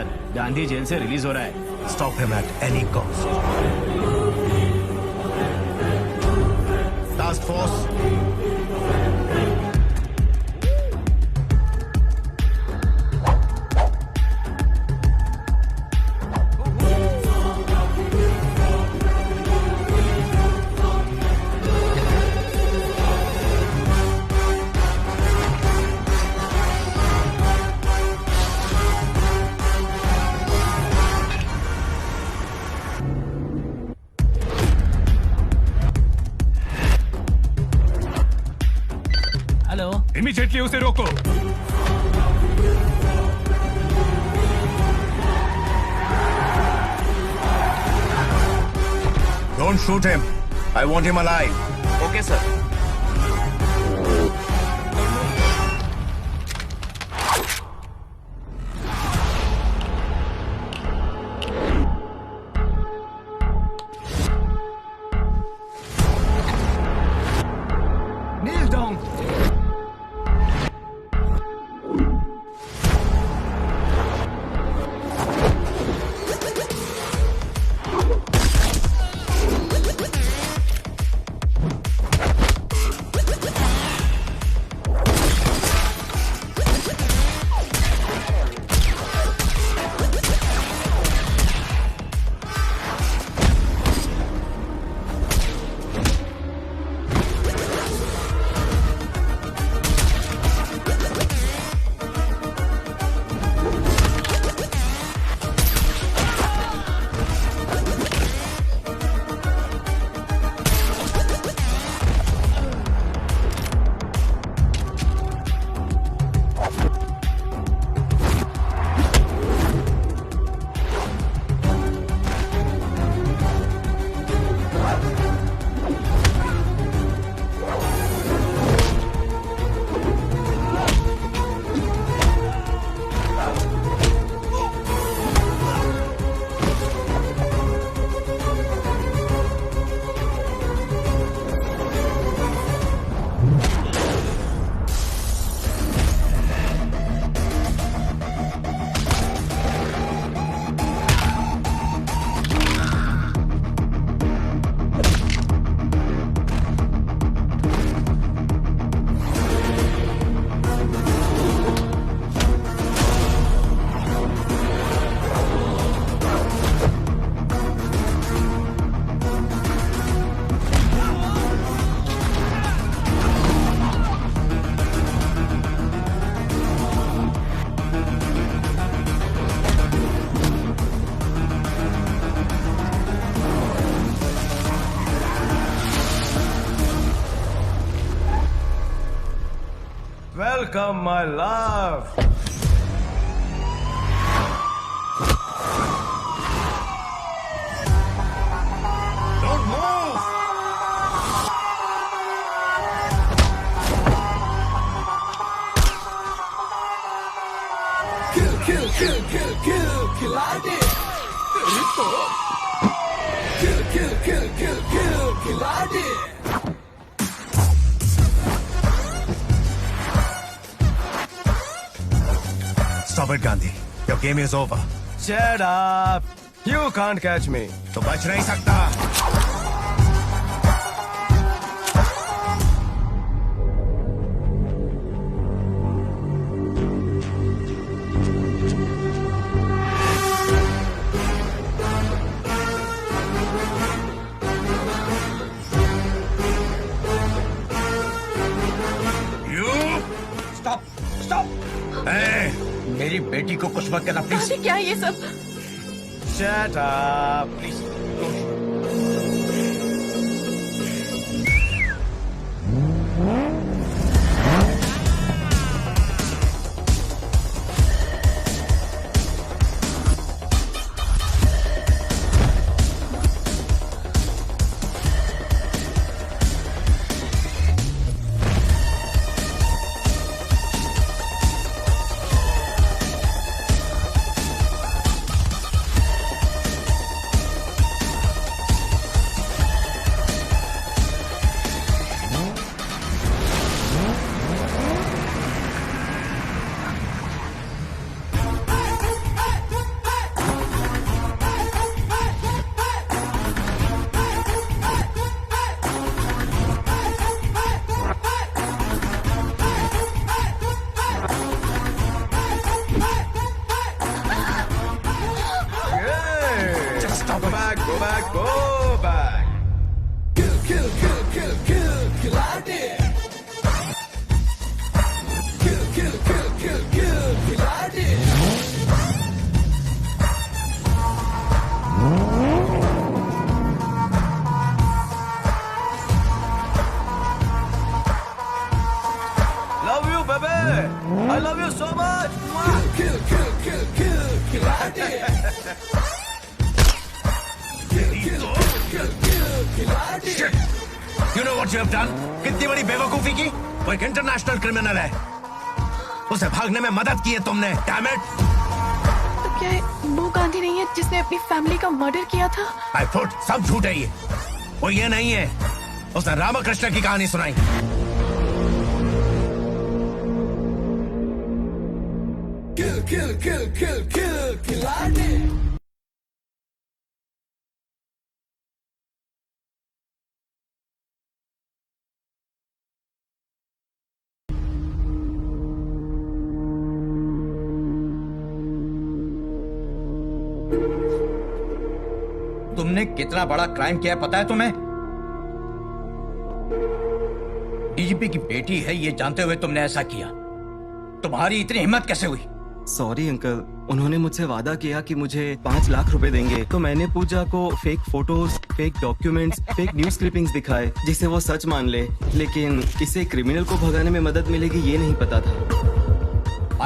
Sir, Gandhi jail से release हो रहा है। Stop him at any cost. Task force, hello, immediately उसे रोको। Don't shoot him, I want him alive. Okay sir. Kneel down. Welcome, my love. Don't move! Kill, I did. Kill, I did. Stop it, Gandhi. Your game is over. Shut up. You can't catch me. तो बच नहीं सकता। You Stop! Stop! hey, मेरी बेटी को कुछ मत कहना प्लीज। गांधी क्या है ये सब? Shut up. Please Go back, go back. Kill, kill, kill, kill, kill, खिलाड़ी. Kill, kill, kill, kill, kill, खिलाड़ी. Love you, baby. I love you so much. Kill, kill, kill, kill, खिलाड़ी. Kill, kill, kill, kill, खिलाड़ी. You know what you have done? कितनी बड़ी बेवकूफी की? वो एक इंटरनेशनल क्रिमिनल है. उसे भागने में मदद की है तुमने. Damn it! तो क्या ये वो गांधी नहीं है जिसने अपनी फैमिली का मर्डर किया था? I thought सब झूठ है ये. वो ये नहीं है. उसने रामकृष्ण की कहानी सुनाई. Kill, kill, kill, kill, kill, खिलाड़ी. तुमने कितना बड़ा क्राइम किया है पता है तुम्हें? डीजीपी की बेटी है ये जानते हुए तुमने ऐसा किया. तुम्हारी इतनी हिम्मत कैसे हुई? सॉरी अंकल, उन्होंने मुझसे वादा किया कि मुझे 5 लाख रुपए देंगे, तो मैंने पूजा को fake photos, fake documents, fake news clippings दिखाए जिसे वो सच मान ले. लेकिन इसे क्रिमिनल को भगाने में मदद मिलेगी ये नहीं पता था.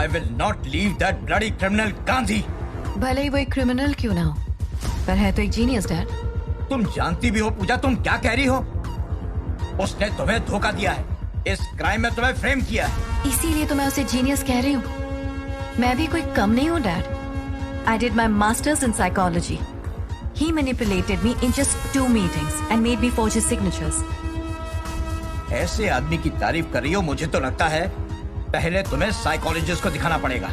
I will not leave that bloody criminal Gandhi. भले ही वो एक क्रिमिनल क्यों ना हो, पर है तो एक जीनियस डैड. तुम जानती भी हो पूजा तुम क्या कह रही हो? उसने तुम्हें धोखा दिया है. इस क्राइम में तुम्हें फ्रेम किया है. इसीलिए तो मैं उसे जीनियस कह रही हूँ. मैं भी कोई कम नहीं हूँ dad. I did my masters in psychology. He manipulated me in just 2 meetings and made me forge his signatures. ऐसे आदमी की तारीफ कर रही हो मुझे तो लगता है पहले तुम्हें साइकोलॉजिस्ट को दिखाना पड़ेगा.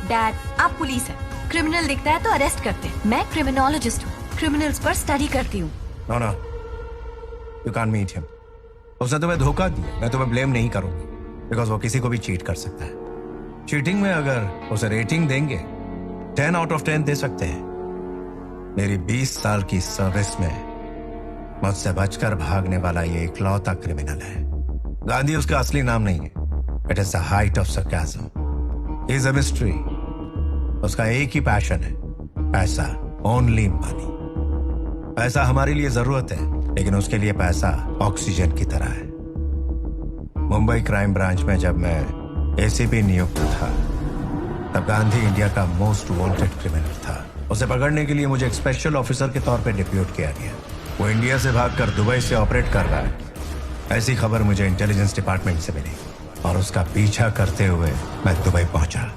डैड आप पुलिस है, क्रिमिनल दिखता है तो अरेस्ट करते हैं. मैं क्रिमिनोलॉजिस्ट हूँ, क्रिमिनल्स पर स्टडी करती हूँ. No, no. You can't meet him. उसने तुम्हें धोखा दिया. मैं तुम्हें ब्लेम नहीं करूंगी. बिकॉज वो किसी को भी चीट कर सकता है. चीटिंग में अगर उसे रेटिंग देंगे 10 out of 10 दे सकते हैं. मेरी 20 साल की सर्विस में मुझसे बचकर भागने वाला ये इकलौता क्रिमिनल है. गांधी उसका असली नाम नहीं है. It is the height of sarcasm. He is a mystery. उसका एक ही पैशन है, पैसा. Only money. पैसा हमारे लिए जरूरत है, लेकिन उसके लिए पैसा ऑक्सीजन की तरह है. मुंबई क्राइम ब्रांच में जब मैं एसीपी नियुक्त था तब गांधी इंडिया का मोस्ट वांटेड क्रिमिनल था. उसे पकड़ने के लिए मुझे एक स्पेशल ऑफिसर के तौर पे डिप्यूट किया गया. वो इंडिया से भागकर दुबई से ऑपरेट कर रहा है. ऐसी खबर मुझे इंटेलिजेंस डिपार्टमेंट से मिली और उसका पीछा करते हुए मैं दुबई पहुंचा.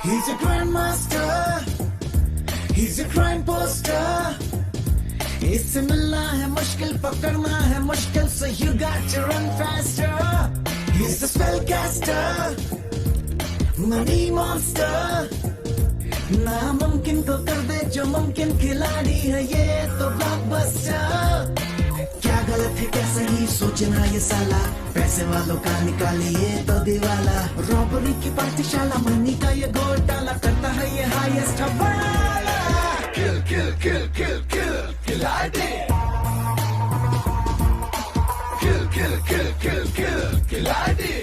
He's a grandmaster. He's a crime poster. इससे मिलना है मुश्किल, पकड़ना है मुश्किल, so you got to run faster. He's the spellcaster, money monster. नामुमकिन को कर दे जो मुमकिन, खिलाड़ी है ये तो ब्लॉकबस्टर. क्या गलत है क्या सही सोचना ये साला, पैसे वालों का निकाले ये तो दिवाला. रॉबरी की पाठशाला, मनी का ये घोटाला, करता है ये हाईएस्ट हवाला. किल किल किल किल किल खिलाड़ी. किल किल किल किल किल खिलाड़ी.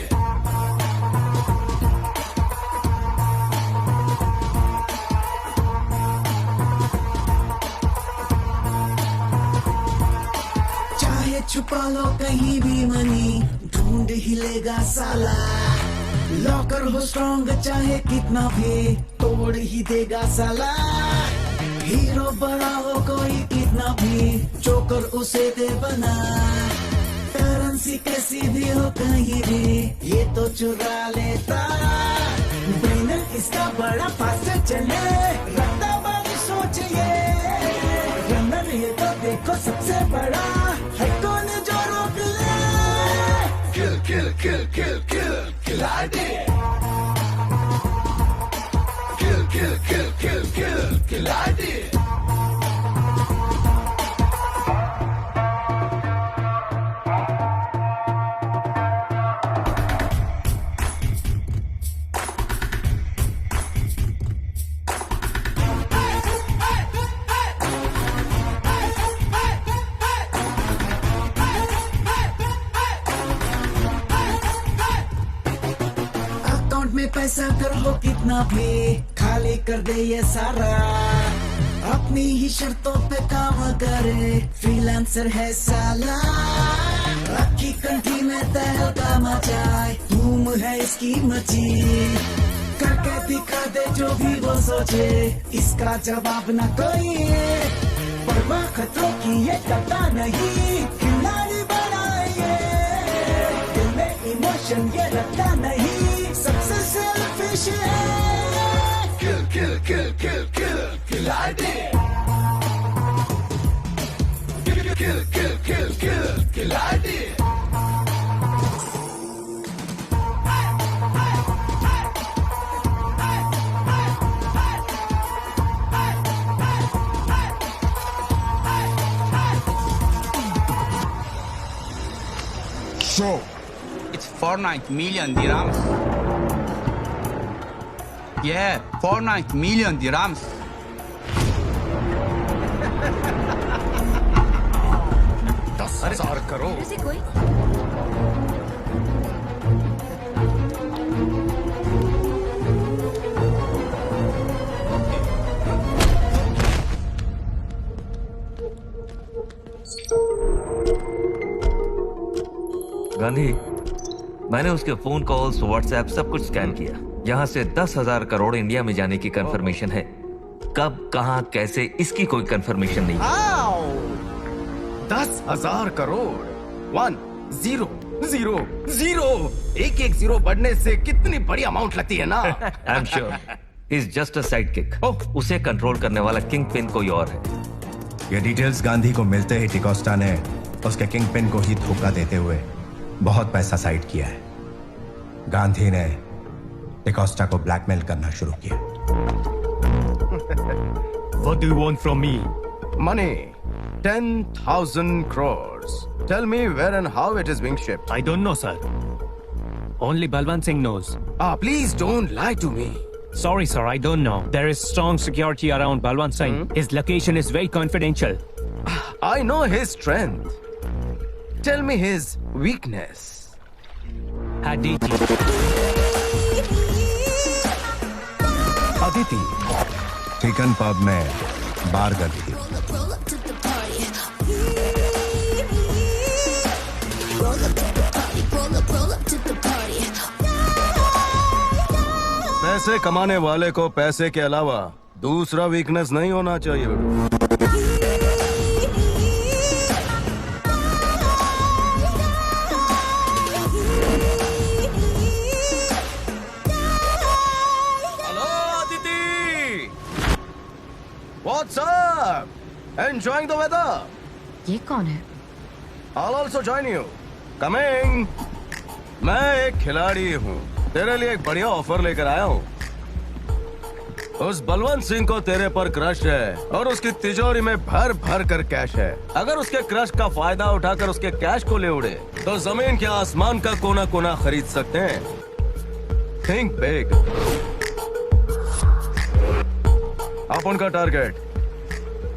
छुपा लो कहीं भी मनी, ढूंढ ही लेगा साला. लॉकर हो स्ट्रॉन्ग चाहे कितना भी, तोड़ ही देगा साला. हीरो बड़ा हो कोई कितना भी, जोकर उसे दे बना. करेंसी कैसी भी हो कहीं भी, ये तो चुरा लेता. ब्रेन इसका बड़ा फास्ट चले, रखता बड़ी सोच ये. रनर ये तो देखो सबसे बड़ा है, कौन जो रोक ले. किल किल किल किल किल खिलाड़ी. अकाउंट में पैसा कर हो कितना भी खाली कर दे ये सारा, अपनी ही शर्तों पे काम करे, फ्रीलांसर है साला, रखी कंट्री में तहलका मचाए, धूम है इसकी मची, करके दिखा दे जो भी वो सोचे, इसका जवाब न कोई, परवाह खतरों की ये करता नहीं, खिलाड़ी बनाए, दिल में इमोशन ये रखता नहीं, सबसे सेल्फिश है, किल किल किल किल किल खिलाड़ी, किल किल किल किल किल खिलाड़ी. So, It's 490 million dirhams. Yeah, 490 million dirhams. ऐसे कोई गांधी, मैंने उसके फोन कॉल्स, व्हाट्सएप सब कुछ स्कैन किया. यहाँ से 10,000 करोड़ इंडिया में जाने की कंफर्मेशन है. कब, कहाँ, कैसे, इसकी कोई कंफर्मेशन नहीं. 10,000 करोड़. 1 0 0 0. एक एक जीरो बढ़ने से कितनी बड़ी अमाउंट लगती है ना. I am sure he is just a side kick. उसे कंट्रोल करने वाला किंग पिन कोई और है. ये डिटेल्स गांधी को मिलते ही टिकोस्टा ने उसके किंग पिन को ही धोखा देते हुए बहुत पैसा साइड किया है. गांधी ने टिकोस्टा को ब्लैकमेल करना शुरू किया. What do you want from me? Money. 10,000 crores. Tell me where and how it is being shipped. I don't know, sir. Only Balwant Singh knows. Please don't lie to me. Sorry, sir, I don't know. There is strong security around Balwant Singh. His location is very confidential. I know his strength. Tell me his weakness. Aditi. Aditi. Chicken pub में बार गई थी. पैसे कमाने वाले को पैसे के अलावा दूसरा वीकनेस नहीं होना चाहिए. What's up? Enjoying the weather? ये कौन है? I'll also join you. Coming. मैं एक खिलाड़ी हूँ. तेरे लिए एक बढ़िया ऑफर लेकर आया हूँ. उस बलवंत सिंह को तेरे पर क्रश है और उसकी तिजोरी में भर भर कर कैश है. अगर उसके क्रश का फायदा उठाकर उसके कैश को ले उड़े तो जमीन के आसमान का कोना कोना खरीद सकते हैं. Think big. अपन का टारगेट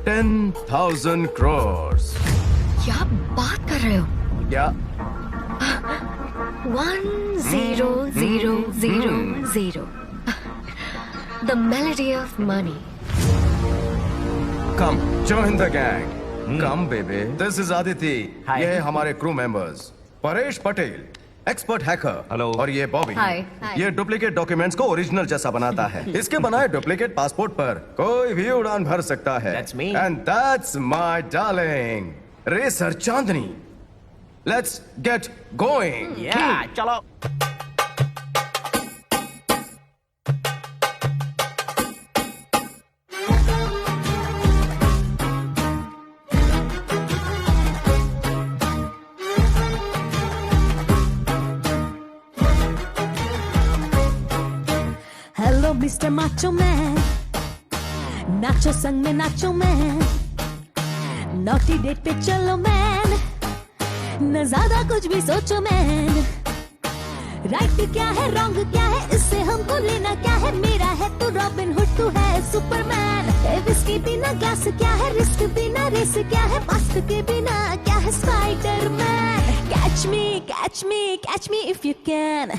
10,000 crores. क्या बात कर रहे हो? क्या? 10000. The melody of money. Come, join the gang. Come, baby. This is Aditi. ये है हमारे crew members. Paresh Patel, expert hacker. Hello. और ये बॉबी. Hi. ये डुप्लीकेट डॉक्यूमेंट्स को ओरिजिनल जैसा बनाता है. इसके बनाए डुप्लीकेट पासपोर्ट पर कोई भी उड़ान भर सकता है. That's me. And that's my darling, racer Chandni. Let's get going. Yeah, चलो. Hello, Mr. Macho Man. नाचो संग में नाचो मैन, नॉटी डेट पे चलो मैन, न ज्यादा कुछ भी सोचो मैन, राइट क्या है रॉन्ग क्या है इससे हमको लेना क्या है, मेरा है तू रॉबिन हुड तू है सुपरमैन, विस्की बिना ग्लास क्या है, रिस्क बिना रेस क्या है, मास्क के बिना क्या है Spiderman, catch me catch me catch me if you can,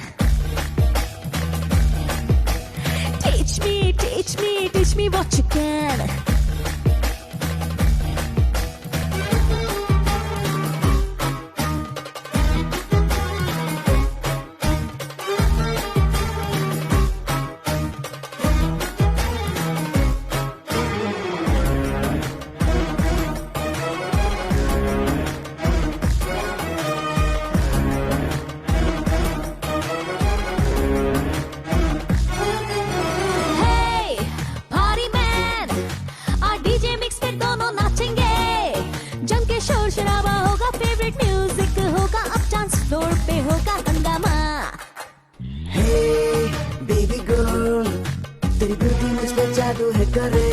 teach me teach me teach me what you can. जादू है करे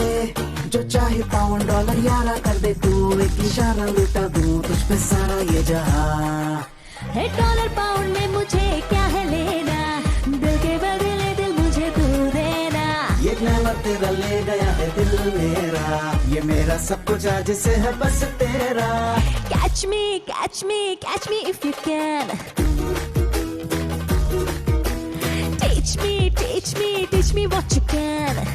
जो चाहे पाउंड डॉलर यारा कर दे तू, एक इशारा लुटा दूं तुझ पे सारा ये जहां, है डॉलर पाउंड में मुझे क्या है लेना, दिल के बदले दिल मुझे तू देना, ये ग्लैमर तेरा ले गया है दिल मेरा, ये मेरा सब कुछ आज से है बस तेरा, catch me catch me catch me if you can, teach me teach me teach me what you can.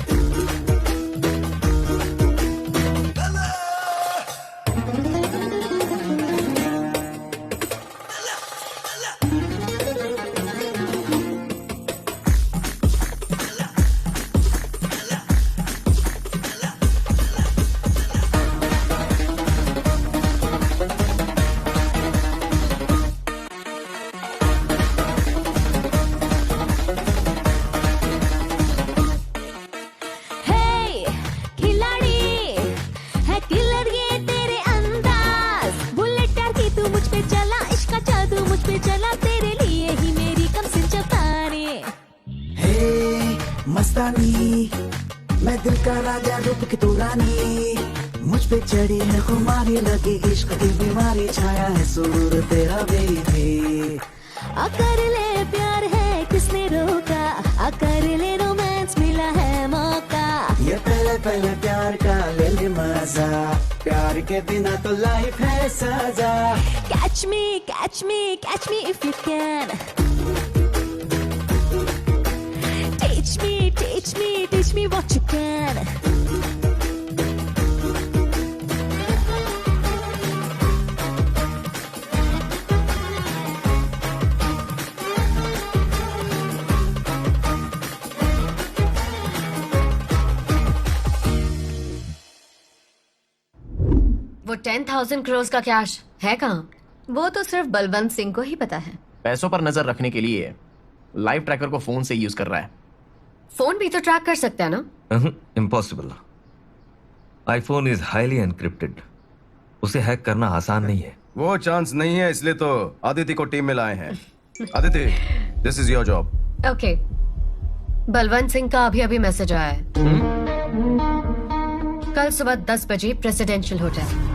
मस्तानी मैं दिल का राजा रूप की तू रानी, मुझ पे चढ़ी है खुमारी लगी इश्क की बीमारी, छाया है सुरूर तेरा बेबी, अकर ले प्यार है किसने रोका, अकर ले रोमांस मिला है मौका, ये पहले पहले प्यार का ले ले मजा, प्यार के बिना तो लाइफ है सजा, catch me catch me catch me if you can, teach me teach me teach me what you can. वो 10,000 करोड़ का कैश है कहाँ? वो तो सिर्फ बलवंत सिंह को ही पता है। पैसों पर नजर रखने के लिए लाइव ट्रैकर को फोन से यूज कर रहा है। फोन भी तो ट्रैक कर सकता है ना? Impossible. IPhone is highly encrypted, उसे हैक करना आसान नहीं है। वो चांस नहीं है, इसलिए तो आदित्य को टीम में लाए हैं। Aditya, this is your job. Okay, Balwant Singh का अभी अभी मैसेज आया है। कल सुबह 10 बजे presidential hotel.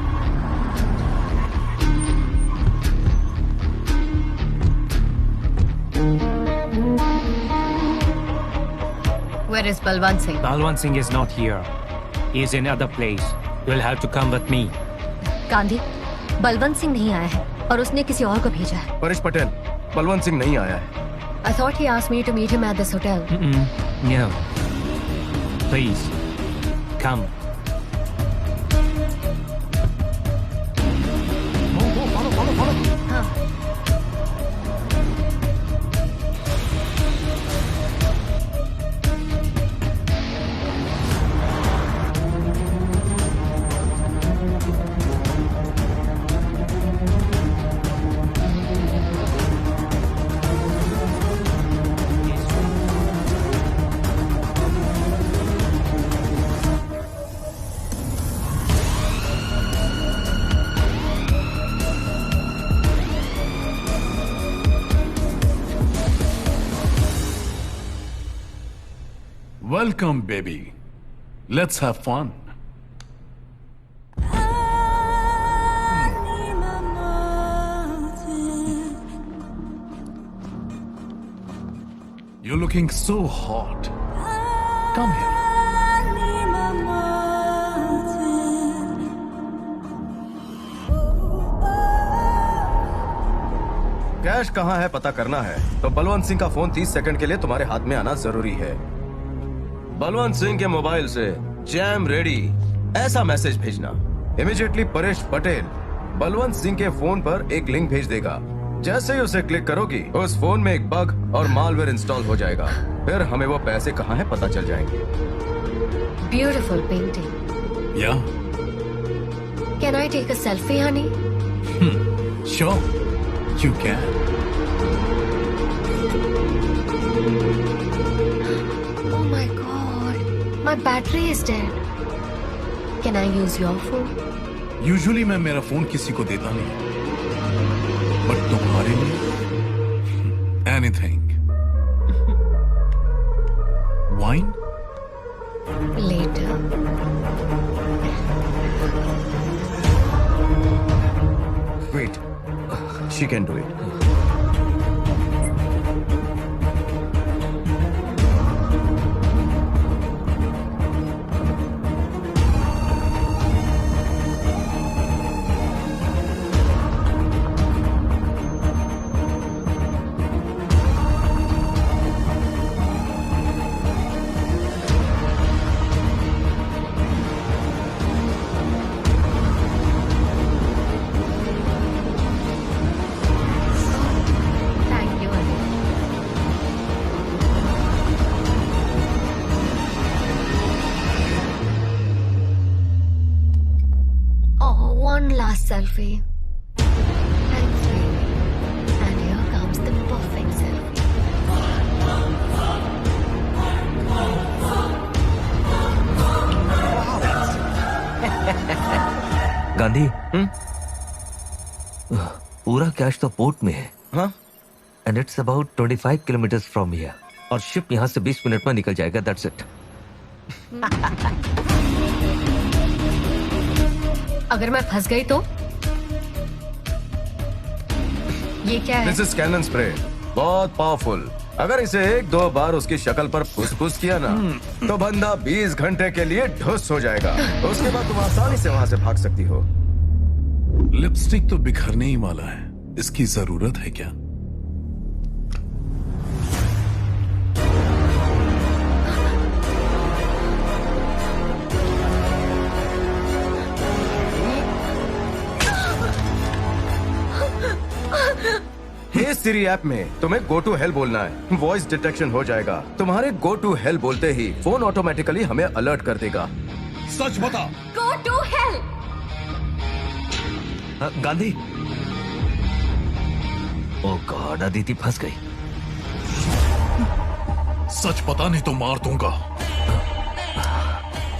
Where is Balwant Singh? Balwant Singh is not here. He is in other place. You will have to come with me. Gandhi, Balwant Singh नहीं आया है और उसने किसी और को भेजा है। परेश पटेल, बलवंत सिंह नहीं आया है। I thought he asked me to meet him at this hotel. No. Please, come. Welcome, baby. Let's have fun. You're looking so hot. Come here. Cash कहाँ है पता करना है तो बलवंत सिंह का फोन 30 सेकंड के लिए तुम्हारे हाथ में आना जरूरी है। बलवंत सिंह के मोबाइल से जैम रेडी ऐसा मैसेज भेजना। इमीडिएटली परेश पटेल बलवंत सिंह के फोन पर एक लिंक भेज देगा। जैसे ही उसे क्लिक करोगी उस फोन में एक बग और मालवेयर इंस्टॉल हो जाएगा। फिर हमें वो पैसे कहाँ है पता चल जाएंगे। Beautiful painting. Yeah. Can I take a selfie honey? Sure. You can. Oh my god, my battery is dead. Can I use your phone? Usually मैं मेरा फोन किसी को देता नहीं, बट तुम्हारे लिए anything. Wine? Later. Wait, she can do it. Thank you, honey. Oh, one last selfie. Thanks, baby. And here comes the perfect selfie. Gandhi पूरा cash तो पोर्ट में है। हाँ? And it's about 25 kilometre from here और ship यहाँ से 20 minute में निकल जाएगा। That's it. अगर मैं फंस गई तो? ये क्या है? दिस इज कैनन स्प्रे, बहुत पावरफुल। अगर इसे 1-2 बार उसकी शक्ल पर फुसफुस किया ना तो बंदा 20 घंटे के लिए ढुस हो जाएगा। उसके बाद तुम आसानी से वहां से भाग सकती हो। लिपस्टिक तो बिखरने ही वाला है, इसकी जरूरत है क्या? हे सिरी ऐप में तुम्हें गो टू हेल बोलना है। वॉइस डिटेक्शन हो जाएगा। तुम्हारे गो टू हेल बोलते ही फोन ऑटोमेटिकली हमें अलर्ट कर देगा। सच बता। Go to hell! Gandhi. Oh god, Aditi फंस गई। सच पता नहीं तो मार दूंगा।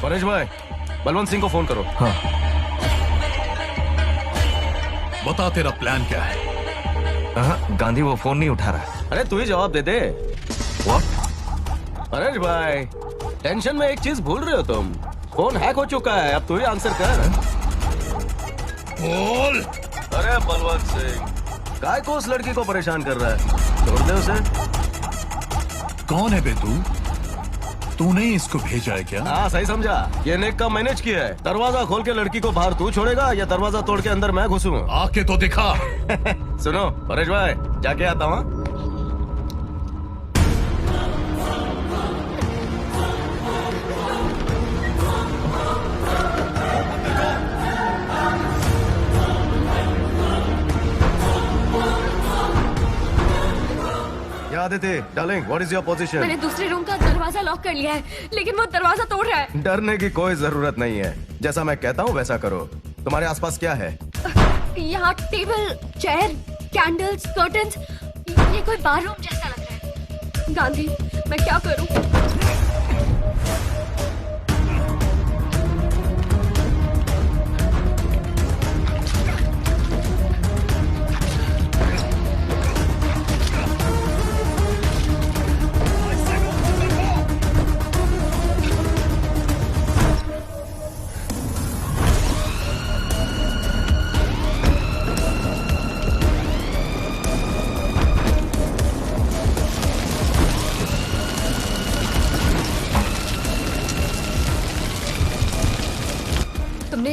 परेश भाई, बलवंत सिंह को फोन करो। हाँ। बता तेरा प्लान क्या है? गांधी वो फोन नहीं उठा रहा। अरे तू ही जवाब दे दे। What? परेश भाई, टेंशन में एक चीज भूल रहे हो तुम। फोन हैक हो चुका है, अब तू ही आंसर कर। बोल। अरे बलवंत सिंह, काय को उस लड़की को परेशान कर रहा है? छोड़ दे उसे। कौन है बे तू? तूने इसको भेजा है क्या? हाँ सही समझा। ये नेक का मैनेज किया है। दरवाजा खोल के लड़की को बाहर तू छोड़ेगा या दरवाजा तोड़ के अंदर मैं घुसूं? आके तो दिखा। सुनो परेश भाई, जाके आता हूँ। Aditya, darling, what is your position? मैंने दूसरे रूम का दरवाजा लॉक कर लिया है, लेकिन वो दरवाजा तोड़ रहा है। डरने की कोई जरूरत नहीं है। जैसा मैं कहता हूँ वैसा करो। तुम्हारे आसपास क्या है? यहाँ टेबल, चेयर, कैंडल्स, कर्टन्स। ये कोई बार रूम जैसा लग रहा है। गांधी, मैं क्या करूँ?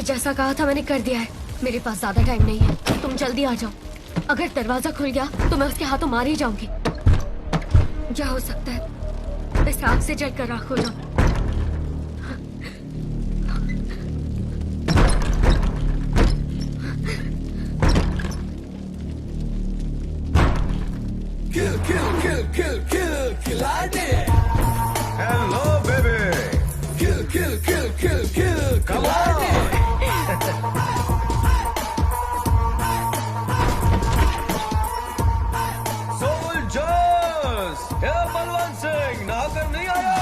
जैसा कहा था मैंने कर दिया है। मेरे पास ज्यादा टाइम नहीं है, तुम जल्दी आ जाओ। अगर दरवाजा खुल गया तो मैं उसके हाथों मार ही जाऊंगी। क्या हो सकता है, बस आग से जलकर राख हो जाऊं। Kill, kill, kill, kill, kill, खिलाड़ी। Hello, baby. Kill, kill, kill, kill, kill, Come on. Soldiers, ये बलवंत सिंह नहाकर नहीं आया।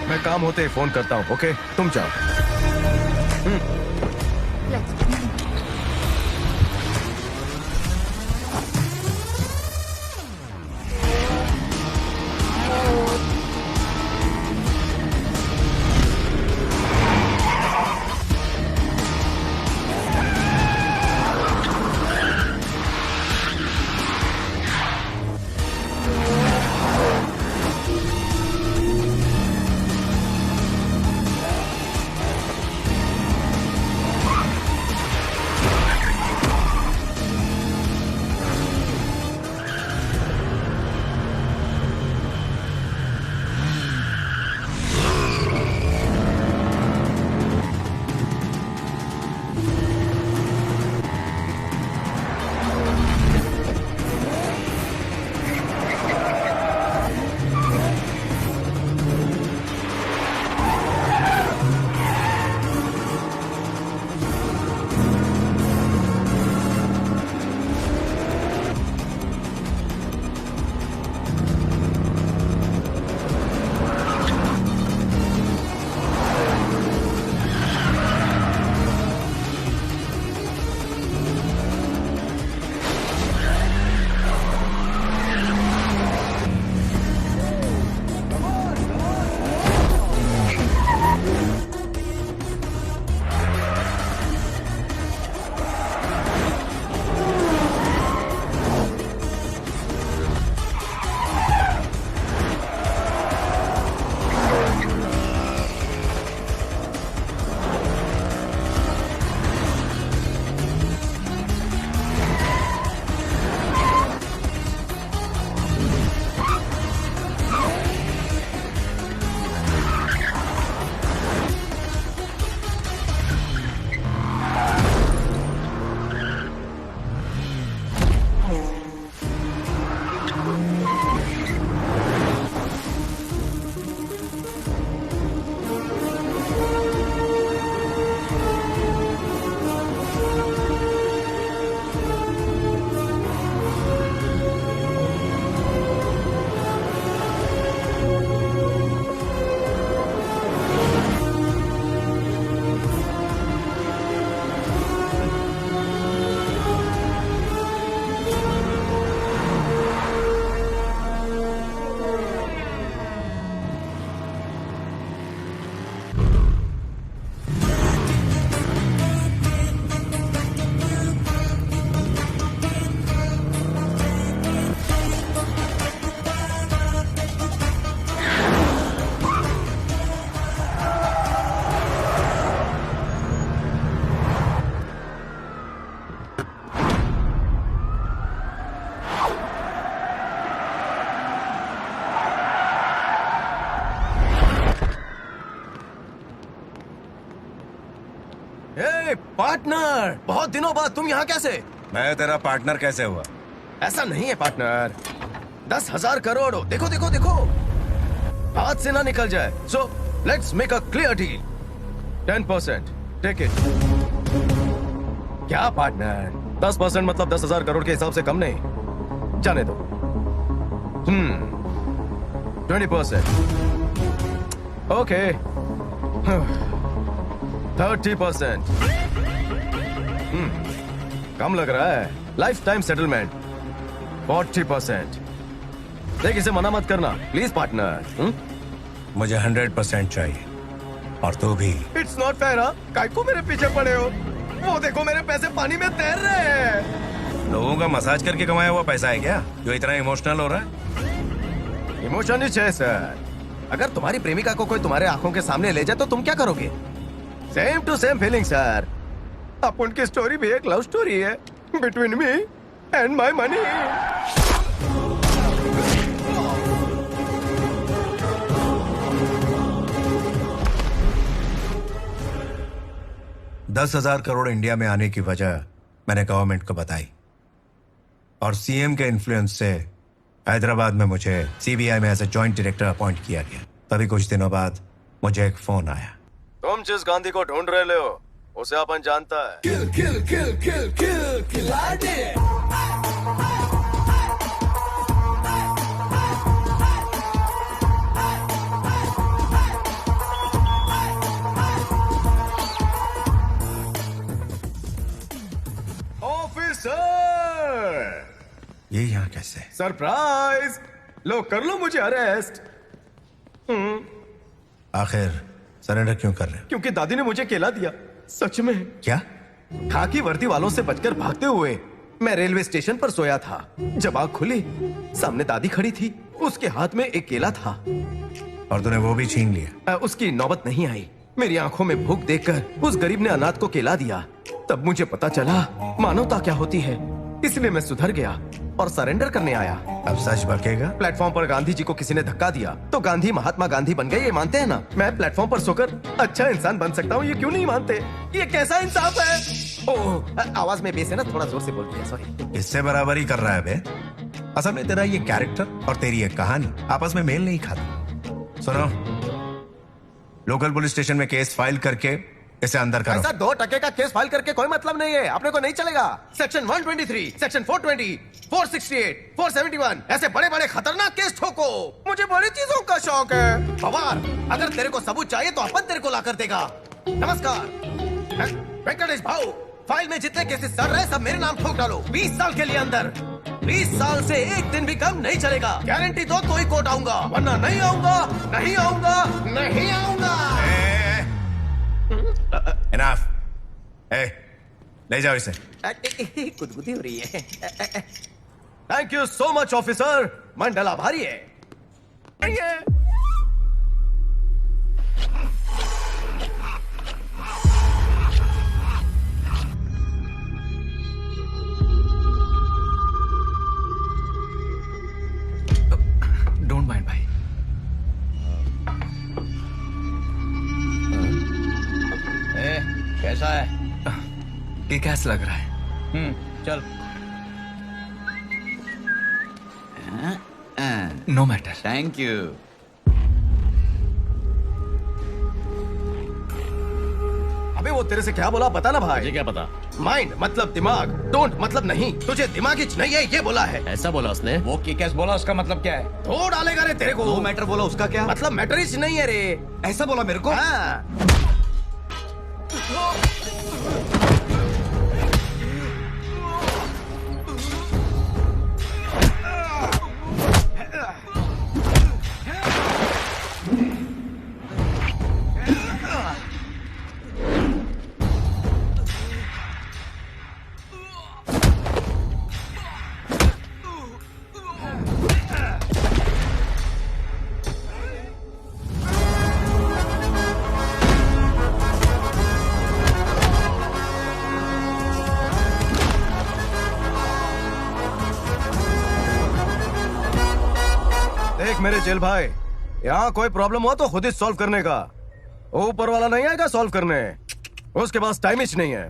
मैं काम होते ही फोन करता हूँ। ओके, तुम जाओ। पार्टनर, बहुत दिनों बाद तुम यहाँ कैसे? मैं तेरा पार्टनर कैसे हुआ? ऐसा नहीं है पार्टनर, 10,000 करोड़ हो। देखो देखो देखो, हाथ से ना निकल जाए। So let's make a clear deal. 10%, take it. क्या पार्टनर, 10% मतलब 10,000 करोड़ के हिसाब से कम नहीं। जाने दो, 20%. ओके 30%. कम लग रहा है. Life time settlement 40%. देख इसे मना मत करना प्लीज पार्टनर. मुझे 100% चाहिए और तू भी. It's not fair. काय को मेरे पीछे पड़े हो? वो देखो मेरे पैसे पानी में तैर रहे हैं. लोगों का मसाज करके कमाया हुआ पैसा है क्या जो इतना इमोशनल हो रहा है? इमोशन ही है सर. अगर तुम्हारी प्रेमिका को कोई तुम्हारे आंखों के सामने ले जाए तो तुम क्या करोगे? Same to same feeling sir. अब उनकी स्टोरी भी एक लव स्टोरी है between me and my money. $10,000 crore India में आने की वजह मैंने गवर्नमेंट को बताई और सीएम के इन्फ्लुएंस से हैदराबाद में मुझे सीबीआई में as a joint director appoint किया गया. तभी कुछ दिनों बाद मुझे एक फोन आया. तुम जिस गांधी को ढूंढ रहे हो उसे अपन जानता है. किल किल किल किल किल खिलाड़ी. ऑफिसर ये यहाँ कैसे? सरप्राइज. लो कर लो मुझे अरेस्ट. आखिर सरेंडर क्यों कर रहे हो? क्योंकि दादी ने मुझे केला दिया. सच में. क्या? खाकी वर्दी वालों से बचकर भागते हुए मैं रेलवे स्टेशन पर सोया था. जब आंख खुली सामने दादी खड़ी थी. उसके हाथ में एक केला था और तूने वो भी छीन लिया. उसकी नौबत नहीं आई. मेरी आंखों में भूख देखकर उस गरीब ने अनाथ को केला दिया. तब मुझे पता चला मानवता क्या होती है. इसलिए मैं सुधर गया और सरेंडर करने आया. अब सच बकेगा? प्लेटफॉर्म पर गांधी जी को किसी ने धक्का दिया तो गांधी महात्मा गांधी बन गए. ये मानते हैं ना? मैं प्लेटफॉर्म पर सोकर अच्छा इंसान बन सकता हूँ. ये क्यों नहीं मानते? ये कैसा इंसाफ है? ओह आवाज में बेस है ना, थोड़ा जोर से बोल दिया. सॉरी. इससे बराबरी कर रहा है बे. असल में तेरा ये कैरेक्टर और तेरी ये कहानी आपस में मेल नहीं खाती. सुनो, लोकल पुलिस स्टेशन में केस फाइल करके इसे अंदर करो. ऐसा 2% का केस फाइल करके कोई मतलब नहीं है. अपने को नहीं चलेगा. सेक्शन 123, सेक्शन 420, 468, 471 ऐसे बड़े बड़े खतरनाक केस ठोको. मुझे बड़ी चीजों का शौक है. पवार अगर तेरे को सबूत चाहिए तो अपन तेरे को ला कर देगा. नमस्कार वेंकटेश भाऊ. फाइल में जितने केसेस चल रहे सब मेरे नाम ठोक डालो. 20 साल के लिए अंदर. 20 साल से एक दिन भी कम नहीं चलेगा. गारंटी दो तो ही कोर्ट आऊंगा, वरना नहीं आऊंगा. नहीं आऊंगा, नहीं आऊंगा. Enough. ले जाओ इसे. गुदगुदी हो रही है. Thank you so much officer. मंडल आभारी है. डोंट माइंड भाई. कैसा है? ये कैसा लग रहा है? चल. No matter. Thank you. अबे वो तेरे से क्या बोला पता ना भाई? मुझे क्या पता? माइंड मतलब दिमाग, डोंट मतलब नहीं. तुझे दिमाग ही नहीं है ये बोला है. ऐसा बोला उसने? वो किक बोला, उसका मतलब क्या है? धो डालेगा रे तेरे को. नो मैटर बोला, उसका क्या मतलब मैटर ही नहीं है रे. ऐसा बोला मेरे को? हाँ. देख मेरे जेल भाई, यहाँ कोई प्रॉब्लम हो तो खुद ही सॉल्व करने का. ऊपर वाला नहीं आएगा सॉल्व करने. उसके पास टाइम ही नहीं है.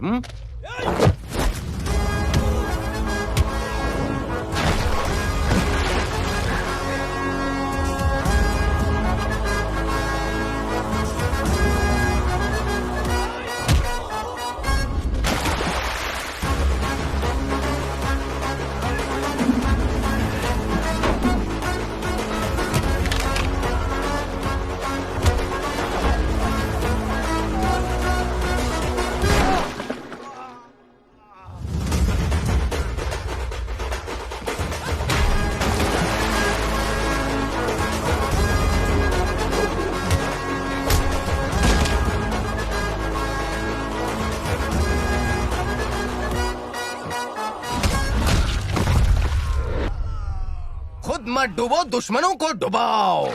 मत डूबो, दुश्मनों को डुबाओ।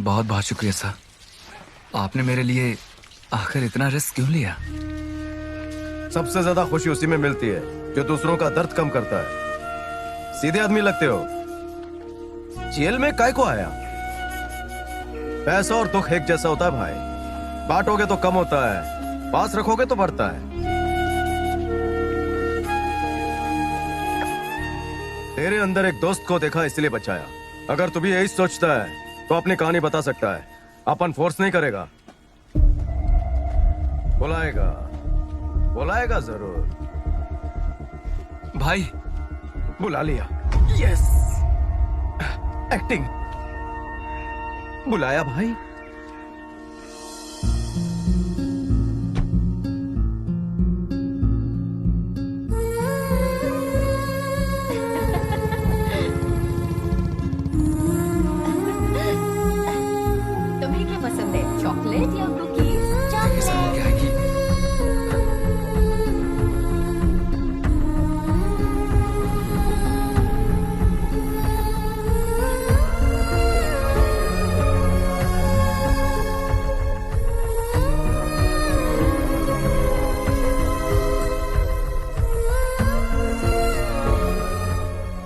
बहुत बहुत शुक्रिया सर। आपने मेरे लिए आखिर इतना रिस्क क्यों लिया? सबसे ज्यादा खुशी उसी में मिलती है जो दूसरों का दर्द कम करता है। सीधे आदमी लगते हो। जेल में काय को आया? पैसा और दुख एक जैसा होता है भाई, बांटोगे तो कम होता है, पास रखोगे तो बढ़ता है। तेरे अंदर एक दोस्त को देखा इसलिए बचाया। अगर तू भी यही सोचता है तो अपनी कहानी बता सकता है। अपन फोर्स नहीं करेगा, बुलाएगा, बुलाएगा जरूर। भाई बुला लिया। Yes, acting. बुलाया भाई। तुम्हें क्या पसंद है, चॉकलेट या कुकीज?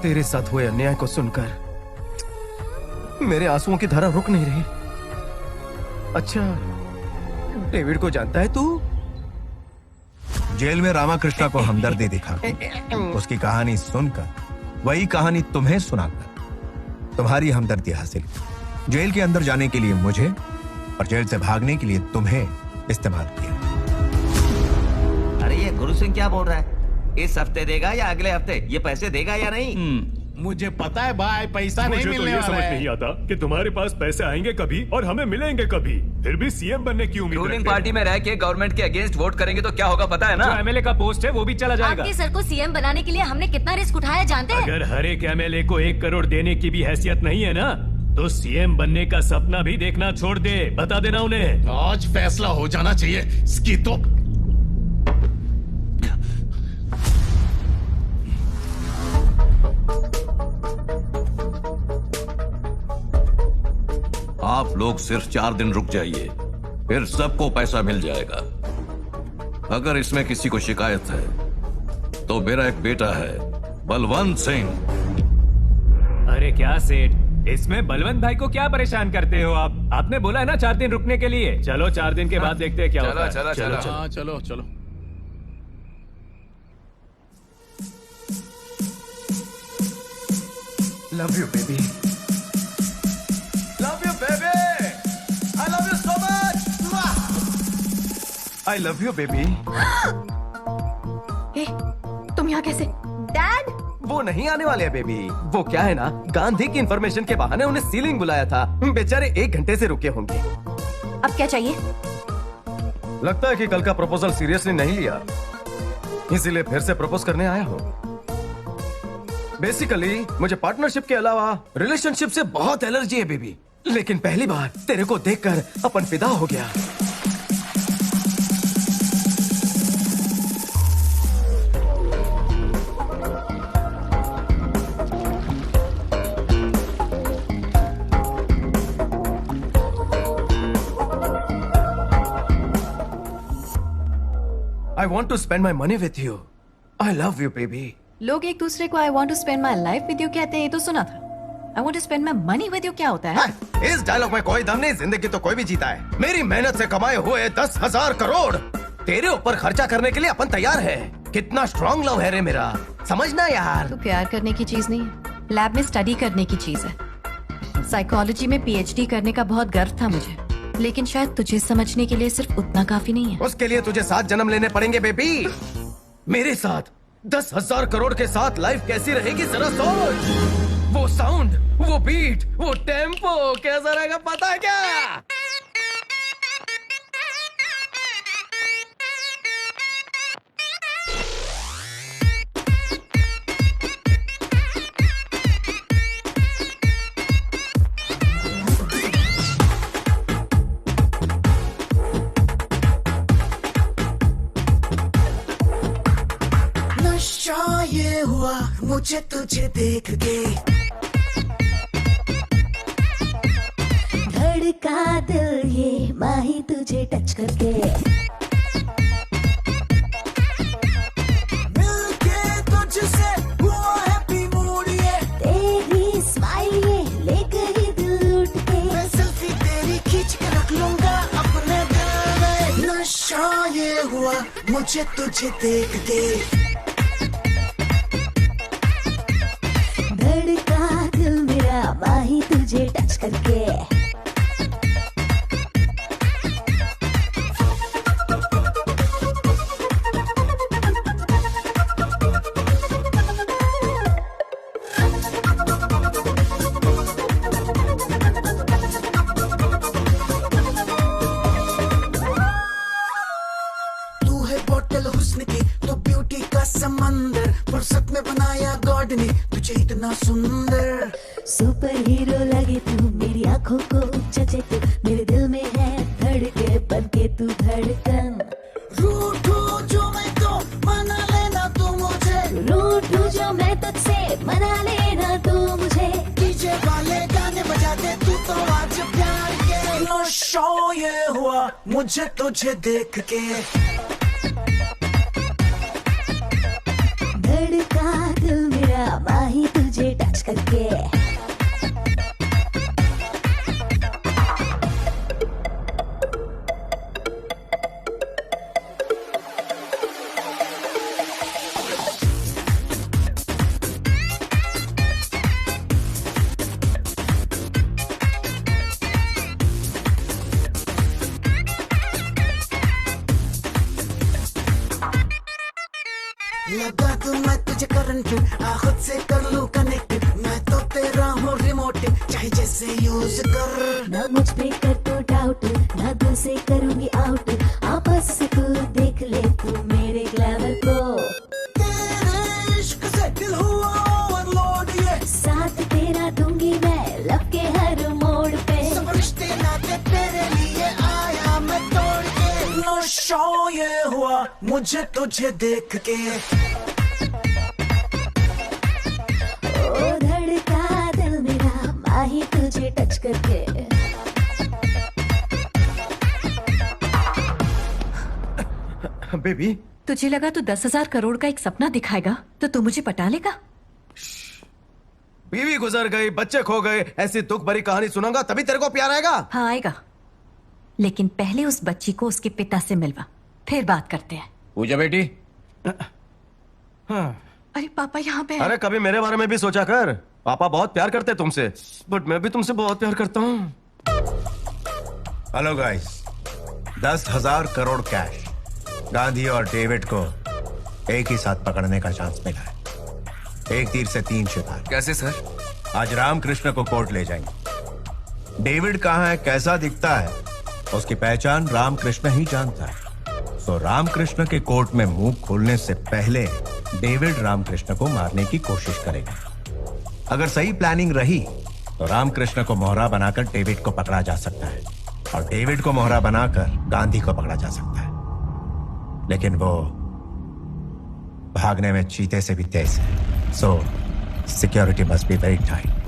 तेरे साथ हुए अन्याय को सुनकर मेरे आंसुओं की धारा रुक नहीं रही। अच्छा, डेविड को जानता है तू? जेल में रामाकृष्णा को हमदर्दी दिखा, उसकी कहानी सुनकर, वही कहानी तुम्हें सुनाकर तुम्हारी हमदर्दी हासिल की। जेल के अंदर जाने के लिए मुझे और जेल से भागने के लिए तुम्हें इस्तेमाल किया। अरे ये गुरु सिंह क्या बोल रहा है? इस हफ्ते देगा या अगले हफ्ते? ये पैसे देगा या नहीं? मुझे पता है भाई, पैसा नहीं मिलने वाला है। समझ नहीं आता कि तुम्हारे पास पैसे आएंगे कभी और हमें मिलेंगे कभी, फिर भी सीएम बनने की उम्मीद रूलिंग पार्टी में रह के गवर्नमेंट के अगेंस्ट वोट करेंगे तो क्या होगा पता है ना? जो एमएलए का पोस्ट है वो भी चला जाएगा। आपके सर को सीएम बनाने के लिए हमने कितना रिस्क उठाया जानते हैं? अगर हर एक एमएलए को 1 करोड़ देने की भी हैसियत नहीं है ना, तो सीएम बनने का सपना भी देखना छोड़ दे। बता देना उन्हें। आज फैसला हो जाना चाहिए इसकी तो। आप लोग सिर्फ 4 दिन रुक जाइए, फिर सबको पैसा मिल जाएगा। अगर इसमें किसी को शिकायत है तो मेरा एक बेटा है बलवंत सिंह। अरे क्या सेठ, इसमें बलवंत भाई को क्या परेशान करते हो आप? आपने बोला है ना 4 दिन रुकने के लिए। चलो 4 दिन के बाद देखते हैं क्या होता है। चलो चलो। Love you baby, love you baby, I love you so much, I love you baby. तुम यहाँ कैसे? डैड, वो नहीं आने वाले हैं बेबी। वो क्या है ना, गांधी की इंफॉर्मेशन के बहाने उन्हें सीलिंग बुलाया था। बेचारे 1 घंटे से रुके होंगे। अब क्या चाहिए? लगता है कि कल का प्रपोजल सीरियसली नहीं लिया, इसीलिए फिर से प्रपोज करने आया हूँ। बेसिकली मुझे पार्टनरशिप के अलावा रिलेशनशिप से बहुत एलर्जी है बेबी, लेकिन पहली बार तेरे को देखकर अपन फिदा हो गया। I want to spend my money with you. I love you, baby. लोग एक दूसरे को I want to spend my life with you कहते हैं, ये तो सुना था। I want to spend my money with you क्या होता है? इस डायलॉग में कोई दम नहीं। जिंदगी तो कोई भी जीता है। मेरी मेहनत से कमाए हुए 10,000 करोड़ तेरे ऊपर खर्चा करने के लिए अपन तैयार है। कितना स्ट्रॉन्ग लव है रे मेरा, समझना यार। तो प्यार करने की चीज नहीं है, लैब में स्टडी करने की चीज है। साइकोलॉजी में PhD करने का बहुत गर्व था मुझे, लेकिन शायद तुझे समझने के लिए सिर्फ उतना काफी नहीं है। उसके लिए तुझे 7 जन्म लेने पड़ेंगे बेबी। मेरे साथ 10,000 करोड़ के साथ लाइफ कैसी रहेगी जरा सोच। वो साउंड, वो बीट, वो टेम्पो कैसा रहेगा पता है क्या? नशा ये हुआ हुआ मुझे तुझे देख के, धड़का दिल ये माही तुझे टच करके, मिलके तुझसे हुआ हैप्पी मूड ये, तेरी स्माइल ये ले गई दिल लूट के, मैं सेल्फी तेरी खींच के रख लूंगा अपने दिल में। नशा ये हुआ मुझे तुझे देख के, धड़का दिल मेरा माही तुझे टच करके। तू है बोतल हुस्न की तो ब्यूटी का समंदर, फुर्सत में बनाया गॉड ने तुझे इतना सुंदर। सुपर हीरो लगे तू मेरी आंखों को जचे तू, मेरे दिल में है धड़के बन के तू धड़कन। रूठू जो मैं तो मना लेना तू मुझे, रूठू जो मैं तुझसे मना लेना तू मुझे, डीजे वाले गाने बजा दे तू तो आज प्यार के। नशा ये हुआ मुझे तुझे देख के, धड़का दिल मेरा माही तुझे टच करके। लगा दूं मैं तुझे करंट, आ खुद से कर लूं कनेक्ट, मैं तो तेरा हूँ रिमोट, चाहे जैसे यूज कर। ना मुझ पे कर तो डाउट, ना दिल से करूंगी आउट, आपस से तू देख ले तू मेरे ग्लैमर को। तेरे इश्क से दिल हुआ ओवरलोड ये, साथ तेरा दूंगी मैं लब के हर मोड़ पे, सब रिश्ते नाते तेरे लिए आया मैं तोड़ के। नशा ये हुआ मुझे तुझे देख के, ओ धड़का दिल मेरा माही तुझे टच करके। बेबी तुझे लगा तू 10,000 करोड़ का एक सपना दिखाएगा तो तू मुझे पटा लेगा? बीवी गुजर गई, बच्चे खो गए, ऐसी दुख भरी कहानी सुनाऊंगा तभी तेरे को प्यार आएगा। हाँ आएगा, लेकिन पहले उस बच्ची को उसके पिता से मिलवा, फिर बात करते हैं। पूजा बेटी। अरे पापा यहाँ पे हैं। अरे कभी मेरे बारे में भी सोचा कर, पापा बहुत प्यार करते तुमसे, बट मैं भी तुमसे बहुत प्यार करता हूँ। Hello guys, 10,000 crore cash Gandhi और डेविड को एक ही साथ पकड़ने का चांस मिला है। एक तीर से 3 शिकार। कैसे सर? आज रामकृष्ण को कोर्ट ले जाएंगे। डेविड कहाँ है, कैसा दिखता है, उसकी पहचान रामकृष्ण ही जानता है। तो रामकृष्ण के कोर्ट में मुंह खोलने से पहले डेविड रामकृष्ण को मारने की कोशिश करेगा। अगर सही प्लानिंग रही तो रामकृष्ण को मोहरा बनाकर डेविड को पकड़ा जा सकता है और डेविड को मोहरा बनाकर गांधी को पकड़ा जा सकता है। लेकिन वो भागने में चीते से भी तेज है। सो security must be very tight.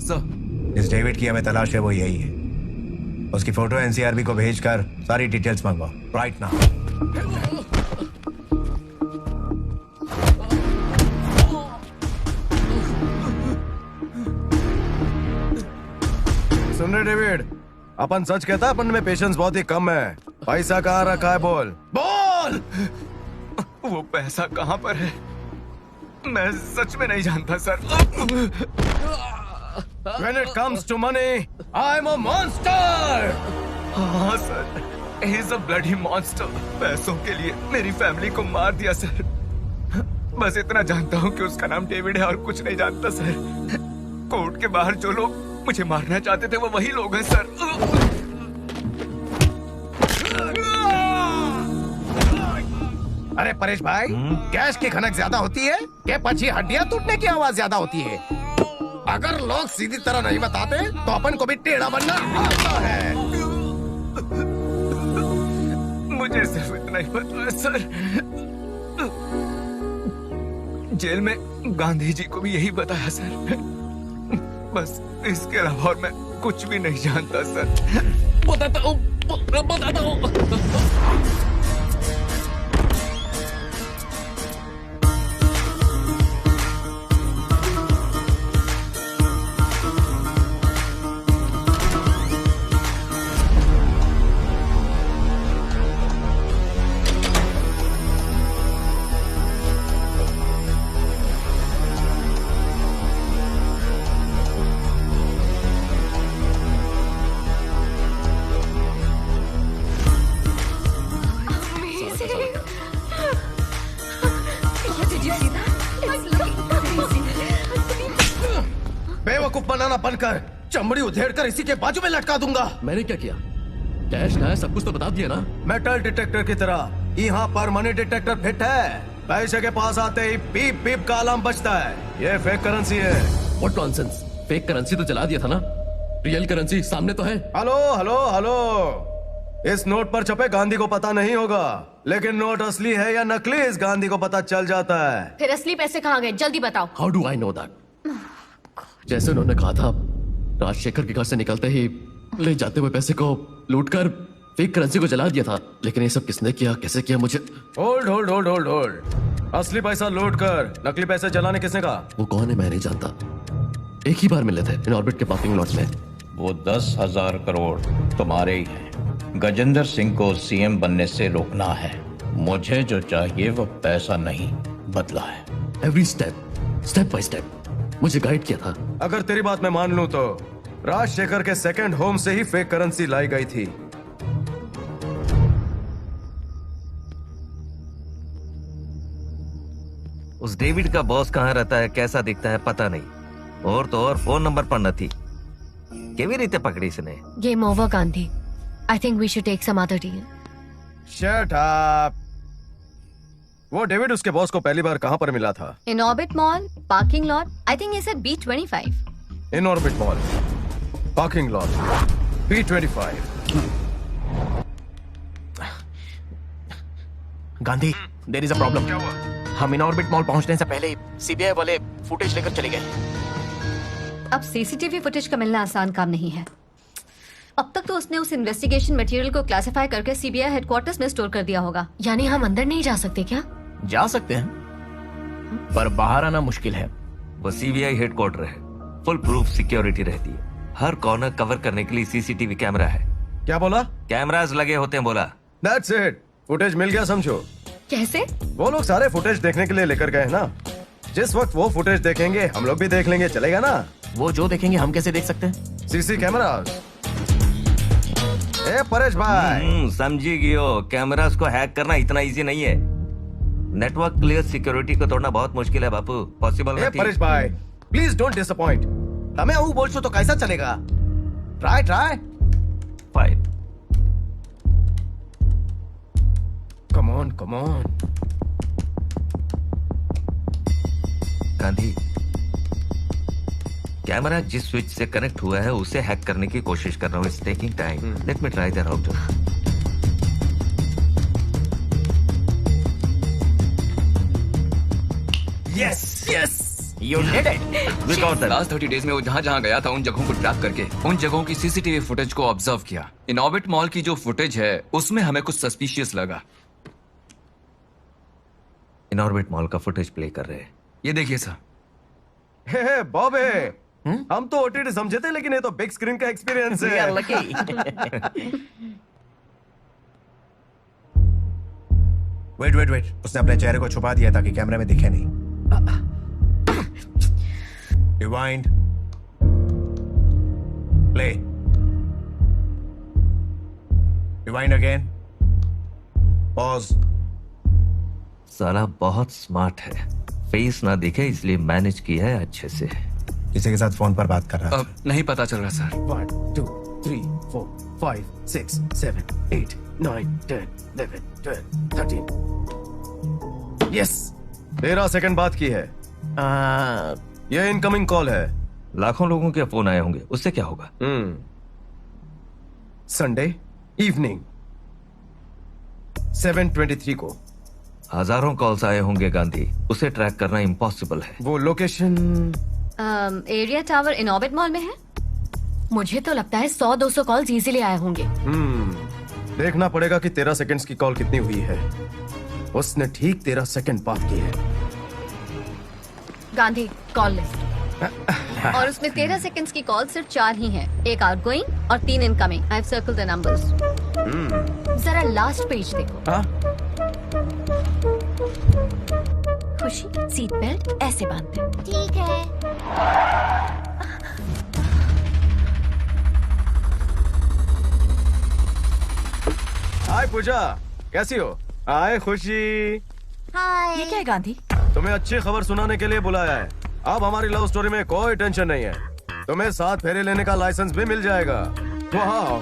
Sir. इस डेविड की हमें तलाश है, वो यही है। उसकी फोटो एनसीआरबी को भेजकर सारी डिटेल्स मंगवाओ राइट नाउ। सुन रहे डेविड, अपन सच कहता, अपन में पेशेंस बहुत ही कम है। पैसा कहाँ रखा है बोल। बोल, वो पैसा कहाँ पर है? मैं सच में नहीं जानता sir. When it comes to money, I'm a monster. हाँ sir, he's a bloody monster। पैसों के लिए मेरी फैमिली को मार दिया सर। बस इतना जानता हूँ कि उसका नाम डेविड है और कुछ नहीं जानता सर। कोर्ट के बाहर जो लोग मुझे मारना चाहते थे वो वही लोग हैं सर। अरे परेश भाई, कैश की खनक ज्यादा होती है क्या पची हड्डियां टूटने की आवाज ज्यादा होती है? अगर लोग सीधी तरह नहीं बताते तो अपन को भी टेढ़ा बनना आता है। मुझे सिर्फ इतना ही पता है सर। जेल में गांधी जी को भी यही बताया सर। बस इसके अलावा और मैं कुछ भी नहीं जानता सर। बताता हूँ। बेवकूफ बनाना बनकर चमड़ी उधेड़ कर इसी के बाजू में लटका दूंगा। मैंने क्या किया? कैश का है, सब कुछ तो बता दिया ना। मेटल डिटेक्टर की तरह यहाँ पर मनी डिटेक्टर फिट है। पैसे के पास आते ही बीप बीप का अलार्म बजता है। ये फेक करेंसी है। व्हाट नॉनसेंस, फेक करेंसी तो जला दिया था ना, रियल करेंसी सामने तो है। हेलो हेलो हेलो, इस नोट पर छपे गांधी को पता नहीं होगा, लेकिन नोट असली है या नकली इस गांधी को पता चल जाता है। फिर असली पैसे कहाँ गए, जल्दी बताओ। How do I know that? जैसे उन्होंने कहा था, राजशेखर के घर से निकलते ही ले जाते हुए पैसे को लूटकर फेक करेंसी को जला दिया था। लेकिन ये सब किसने किया, कैसे किया, मुझे hold hold hold hold hold. असली पैसा लूट कर नकली पैसे जलाने किसने कहा? वो कौन है मैं नहीं जानता। एक ही बार मिले थे इन ऑर्बिट के पार्किंग लॉट में। वो 10,000 करोड़ तुम्हारे ही हैं। गजेंद्र सिंह को सीएम बनने से रोकना है। मुझे जो चाहिए वो पैसा नहीं, बदला है। Every step, step by step मुझे गाइड किया था। अगर तेरी बात मैं मान लूं तो राजशेखर के सेकंड होम से ही फेक करेंसी लाई गई थी। उस डेविड का बॉस कहाँ रहता है, कैसा दिखता है पता नहीं, और तो और फोन नंबर पर न थी। केवी रीते पकड़ी इसने। Game over Gandhi. I think we should take some other deal. Shut up. वो डेविड उसके बॉस को पहली बार कहाँ पर मिला था? In Orbit Mall, parking lot. I think he said B25. In Orbit mall, parking lot, B25। Gandhi, there is a problem. हम in Orbit mall पहुंचने से पहले सीबीआई वाले फुटेज लेकर चले गए। अब सीसीटीवी फुटेज का मिलना आसान काम नहीं है। अब तक तो उसने उस इन्वेस्टिगेशन मटेरियल को क्लासिफाई करके सीबीआई हेडक्वार्टर्स में स्टोर कर दिया होगा। यानी हम अंदर नहीं जा सकते क्या? जा सकते हैं, पर बाहर आना मुश्किल है। वो सीबीआई हेडक्वार्टर है, फुल प्रूफ सिक्योरिटी रहती है। हर कॉर्नर कवर करने के लिए सीसीटीवी कैमरा है। क्या बोला? कैमरास लगे होते हैं बोला। दैट्स इट, फुटेज मिल गया समझो। कैसे? वो लोग सारे फुटेज देखने के लिए लेकर गए ना। जिस वक्त वो फुटेज देखेंगे हम लोग भी देख लेंगे, चलेगा ना? वो जो देखेंगे हम कैसे देख सकते हैं? CC camera. ए परेश भाई, समझी गियो, कैमरास को हैक करना इतना इजी नहीं है। नेटवर्क क्लियर सिक्योरिटी को तोड़ना बहुत मुश्किल है बापू, पॉसिबल नहीं। परेश भाई प्लीज डोंट डिसअपॉइंट। हमें वो बोलছো तो कैसा चलेगा? Try try. Fine. Come on come on. Gandhi, camera जिस स्विच से कनेक्ट हुआ है उसे हैक करने की कोशिश कर रहा हूँ। It's taking time. Let me try that out. Yes yes You did it. We got that. Last 30 days में वो जहाँ गया था उन जगहों को ट्रैक करके उन जगहों की सीसीटीवी फुटेज को ऑब्जर्व किया। इनऑर्बिट मॉल की जो फुटेज है उसमें हमें कुछ सस्पिशियस लगा। इनऑर्बिट मॉल का फुटेज प्ले कर रहे हैं। ये देखिए सर। हे बॉबे, हम तो ओटीटी समझे थे लेकिन ये तो बिग स्क्रीन का एक्सपीरियंस है। We are lucky. वेट, उसने अपने चेहरे को छुपा दिया ताकि कैमरे में दिखे नहीं। Rewind, play, rewind again, pause. साला बहुत स्मार्ट है, फेस ना दिखे इसलिए मैनेज किया है अच्छे से। किसी के साथ फोन पर बात कर रहा था। नहीं पता चल रहा सर। 1 2 3 4 5 6 7 8 9 10 11 12 13। यस, 13 सेकंड बात की है। ये इनकमिंग कॉल है। लाखों लोगों के फोन आए होंगे, उससे क्या होगा? संडे इवनिंग 7:23 को हजारों कॉल्स आए होंगे गांधी, उसे ट्रैक करना इम्पॉसिबल है। वो location area tower Inorbit mall में है। मुझे तो लगता है 100-200 कॉल्स इजीली आए होंगे। देखना पड़ेगा कि 13 सेकंड्स की कॉल कितनी हुई है। उसने ठीक 13 सेकंड बात की है। गांधी कॉल लिस्ट और उसमें 13 सेकंड्स की कॉल सिर्फ 4 ही हैं। एक आउटगोइंग और 3 incoming. I have circled the numbers. जरा लास्ट पेज देखो। खुशी सीट बेल्ट ऐसे बांधते हैं। ठीक है। हाय पूजा, कैसी हो? हाय खुशी। हाय। ये क्या है गांधी? तुम्हें अच्छी खबर सुनाने के लिए बुलाया है। अब हमारी लव स्टोरी में कोई टेंशन नहीं है। तुम्हें 7 फेरे लेने का लाइसेंस भी मिल जाएगा। वाह,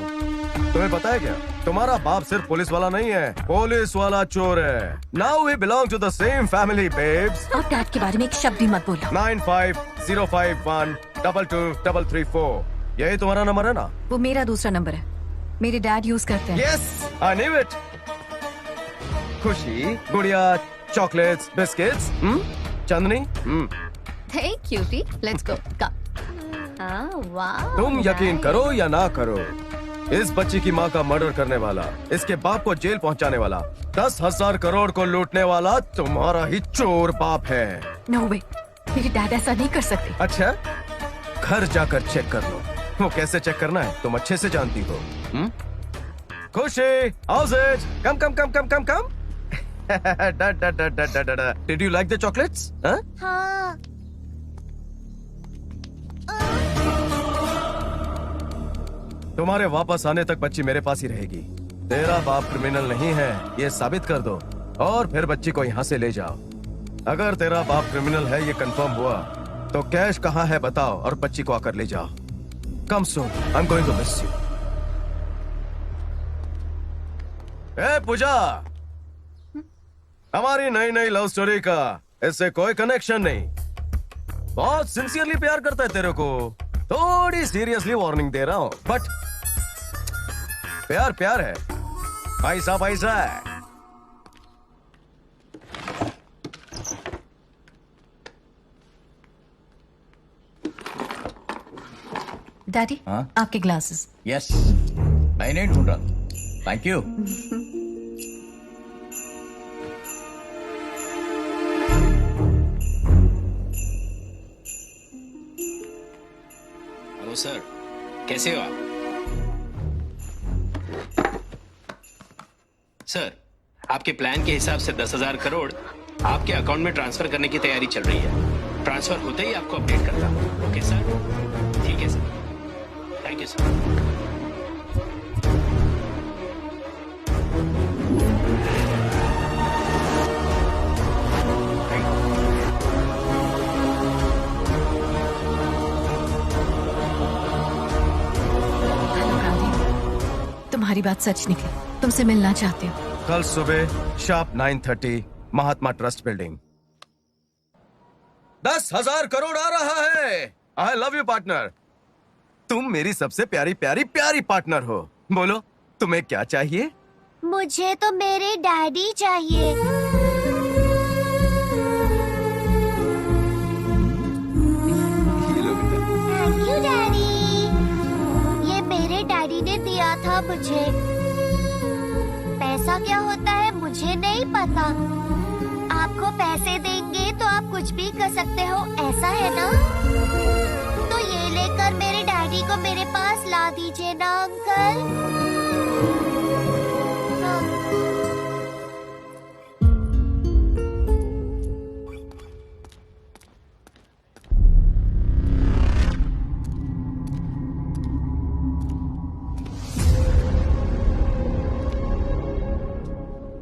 तुम्हें पता है क्या, तुम्हारा बाप सिर्फ पुलिस वाला नहीं है, पुलिस वाला चोर है। Now we belong to the same family babes. और डैड के बारे में एक शब्द भी मत बोलो। 9505123334। यही तुम्हारा नंबर है ना? वो मेरा दूसरा नंबर है, मेरे डैड यूज करते हैं। Yes, I knew it. Khushi, गुड़िया, chocolates, biscuits, Chandni. Hey cutie, let's go. वाह। तुम यकीन करो या ना करो, इस बच्ची की माँ का मर्डर करने वाला, इसके बाप को जेल पहुंचाने वाला, 10,000 करोड़ को लूटने वाला तुम्हारा ही चोर बाप है। नो वे, मेरे डैड ऐसा नहीं कर सकते। अच्छा, घर जाकर चेक कर लो। वो कैसे चेक करना है तुम अच्छे से जानती हो। खुशी, house it? Come come come come come come. Did you like the chocolates? हाँ? तुम्हारे वापस आने तक बच्ची मेरे पास ही रहेगी। तेरा बाप क्रिमिनल नहीं है, ये साबित कर दो और फिर बच्ची को यहाँ से ले जाओ। अगर तेरा बाप क्रिमिनल है ये कंफर्म हुआ तो कैश कहाँ है बताओ और बच्ची को आकर ले जाओ। Come soon, I am going to miss you. ए पूजा, हमारी नई नई लव स्टोरी का इससे कोई कनेक्शन नहीं। बहुत सिंसियरली प्यार करता है तेरे को, थोड़ी सीरियसली वार्निंग दे रहा हूं, बट प्यार प्यार है, पैसा पैसा है। डैडी, आपके ग्लासेस। यस, मैं नहीं ढूंढ रहा। Thank you. हेलो सर, कैसे हो आप? सर, आपके प्लान के हिसाब से 10,000 करोड़ आपके अकाउंट में ट्रांसफर करने की तैयारी चल रही है। ट्रांसफर होते ही आपको अपडेट करता हूँ। Okay sir? ठीक है सर, थैंक यू सर। तुम्हारी बात सच निकली, तुमसे मिलना चाहती हूँ। कल सुबह शार्प 9:30 महात्मा ट्रस्ट बिल्डिंग। 10,000 करोड़ आ रहा है। I love you partner. तुम मेरी सबसे प्यारी प्यारी प्यारी पार्टनर हो। बोलो तुम्हें क्या चाहिए? मुझे तो मेरे डैडी चाहिए। हाँ मुझे। पैसा क्या होता है मुझे नहीं पता। आपको पैसे देंगे तो आप कुछ भी कर सकते हो, ऐसा है ना? तो ये लेकर मेरे डैडी को मेरे पास ला दीजिए ना अंकल। हाँ।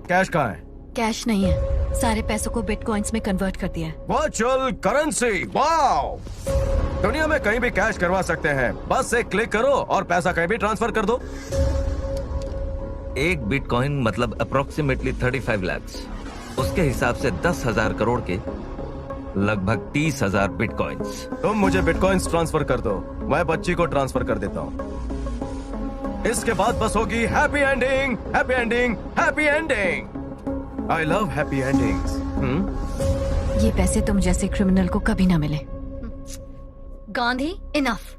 कैश कहाँ है? कैश नहीं है, सारे पैसों को बिटकॉइंस में कन्वर्ट कर दिया है। Virtual currency, wow! दुनिया में कहीं भी कैश करवा सकते हैं, बस एक क्लिक करो और पैसा कहीं भी ट्रांसफर कर दो। एक बिटकॉइन मतलब अप्रोक्सीमेटली 35 लाख। उसके हिसाब से 10,000 करोड़ के लगभग 30,000 बिटकॉइंस। तुम मुझे बिटकॉइंस ट्रांसफर कर दो, मैं बच्ची को ट्रांसफर कर देता हूँ। इसके बाद बस होगी happy ending, happy ending, happy ending. I love happy endings. ये पैसे तुम जैसे क्रिमिनल को कभी ना मिले। गांधी, इनफ।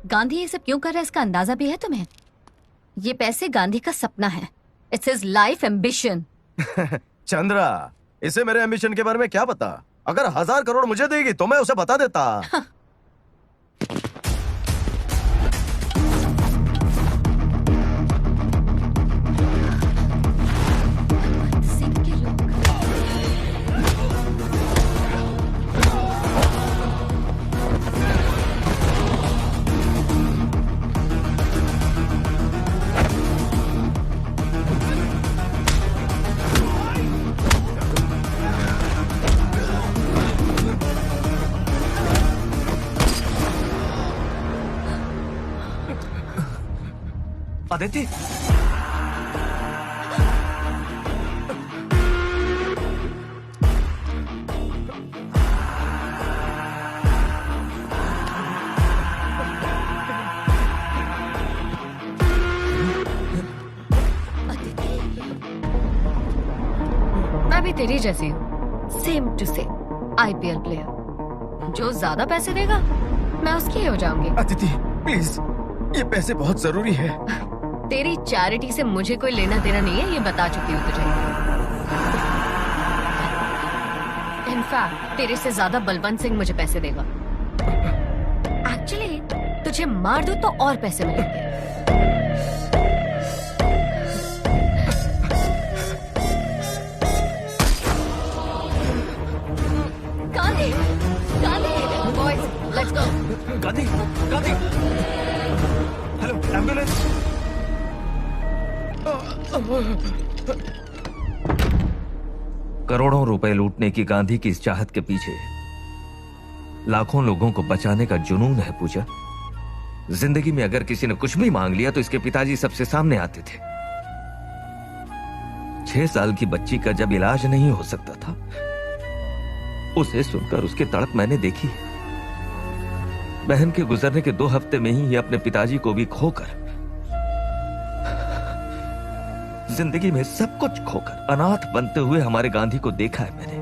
गांधी ये सब क्यों कर रहा है इसका अंदाजा भी है तुम्हें? ये पैसे गांधी का सपना है। It's his life ambition. Chandra, इसे मेरे एम्बिशन के बारे में क्या पता? अगर 1,000 करोड़ मुझे देगी तो मैं उसे बता देता। आदित्य, मैं भी तेरी जैसी हूँ, same to same IPL player. जो ज्यादा पैसे देगा मैं उसकी ही हो जाऊंगी। अदिति प्लीज, ये पैसे बहुत जरूरी है। तेरी चैरिटी से मुझे कोई लेना देना नहीं है, ये बता चुकी हूँ तुझे। इनफैक्ट तेरे से ज्यादा बलवंत सिंह मुझे पैसे देगा। एक्चुअली तुझे मार दूं तो और पैसे मिलेंगे। Gandhi, Gandhi, boys, let's go. Gandhi, Gandhi, hello, ambulance. करोड़ों रुपए लूटने की गांधी की इस चाहत के पीछे लाखों लोगों को बचाने का जुनून है पूजा। जिंदगी में अगर किसी ने कुछ भी मांग लिया तो इसके पिताजी सबसे सामने आते थे। 6 साल की बच्ची का जब इलाज नहीं हो सकता था, उसे सुनकर उसकी तड़प मैंने देखी। बहन के गुजरने के 2 हफ्ते में ही अपने पिताजी को भी खोकर, जिंदगी में सब कुछ खोकर अनाथ बनते हुए हमारे गांधी को देखा है मैंने।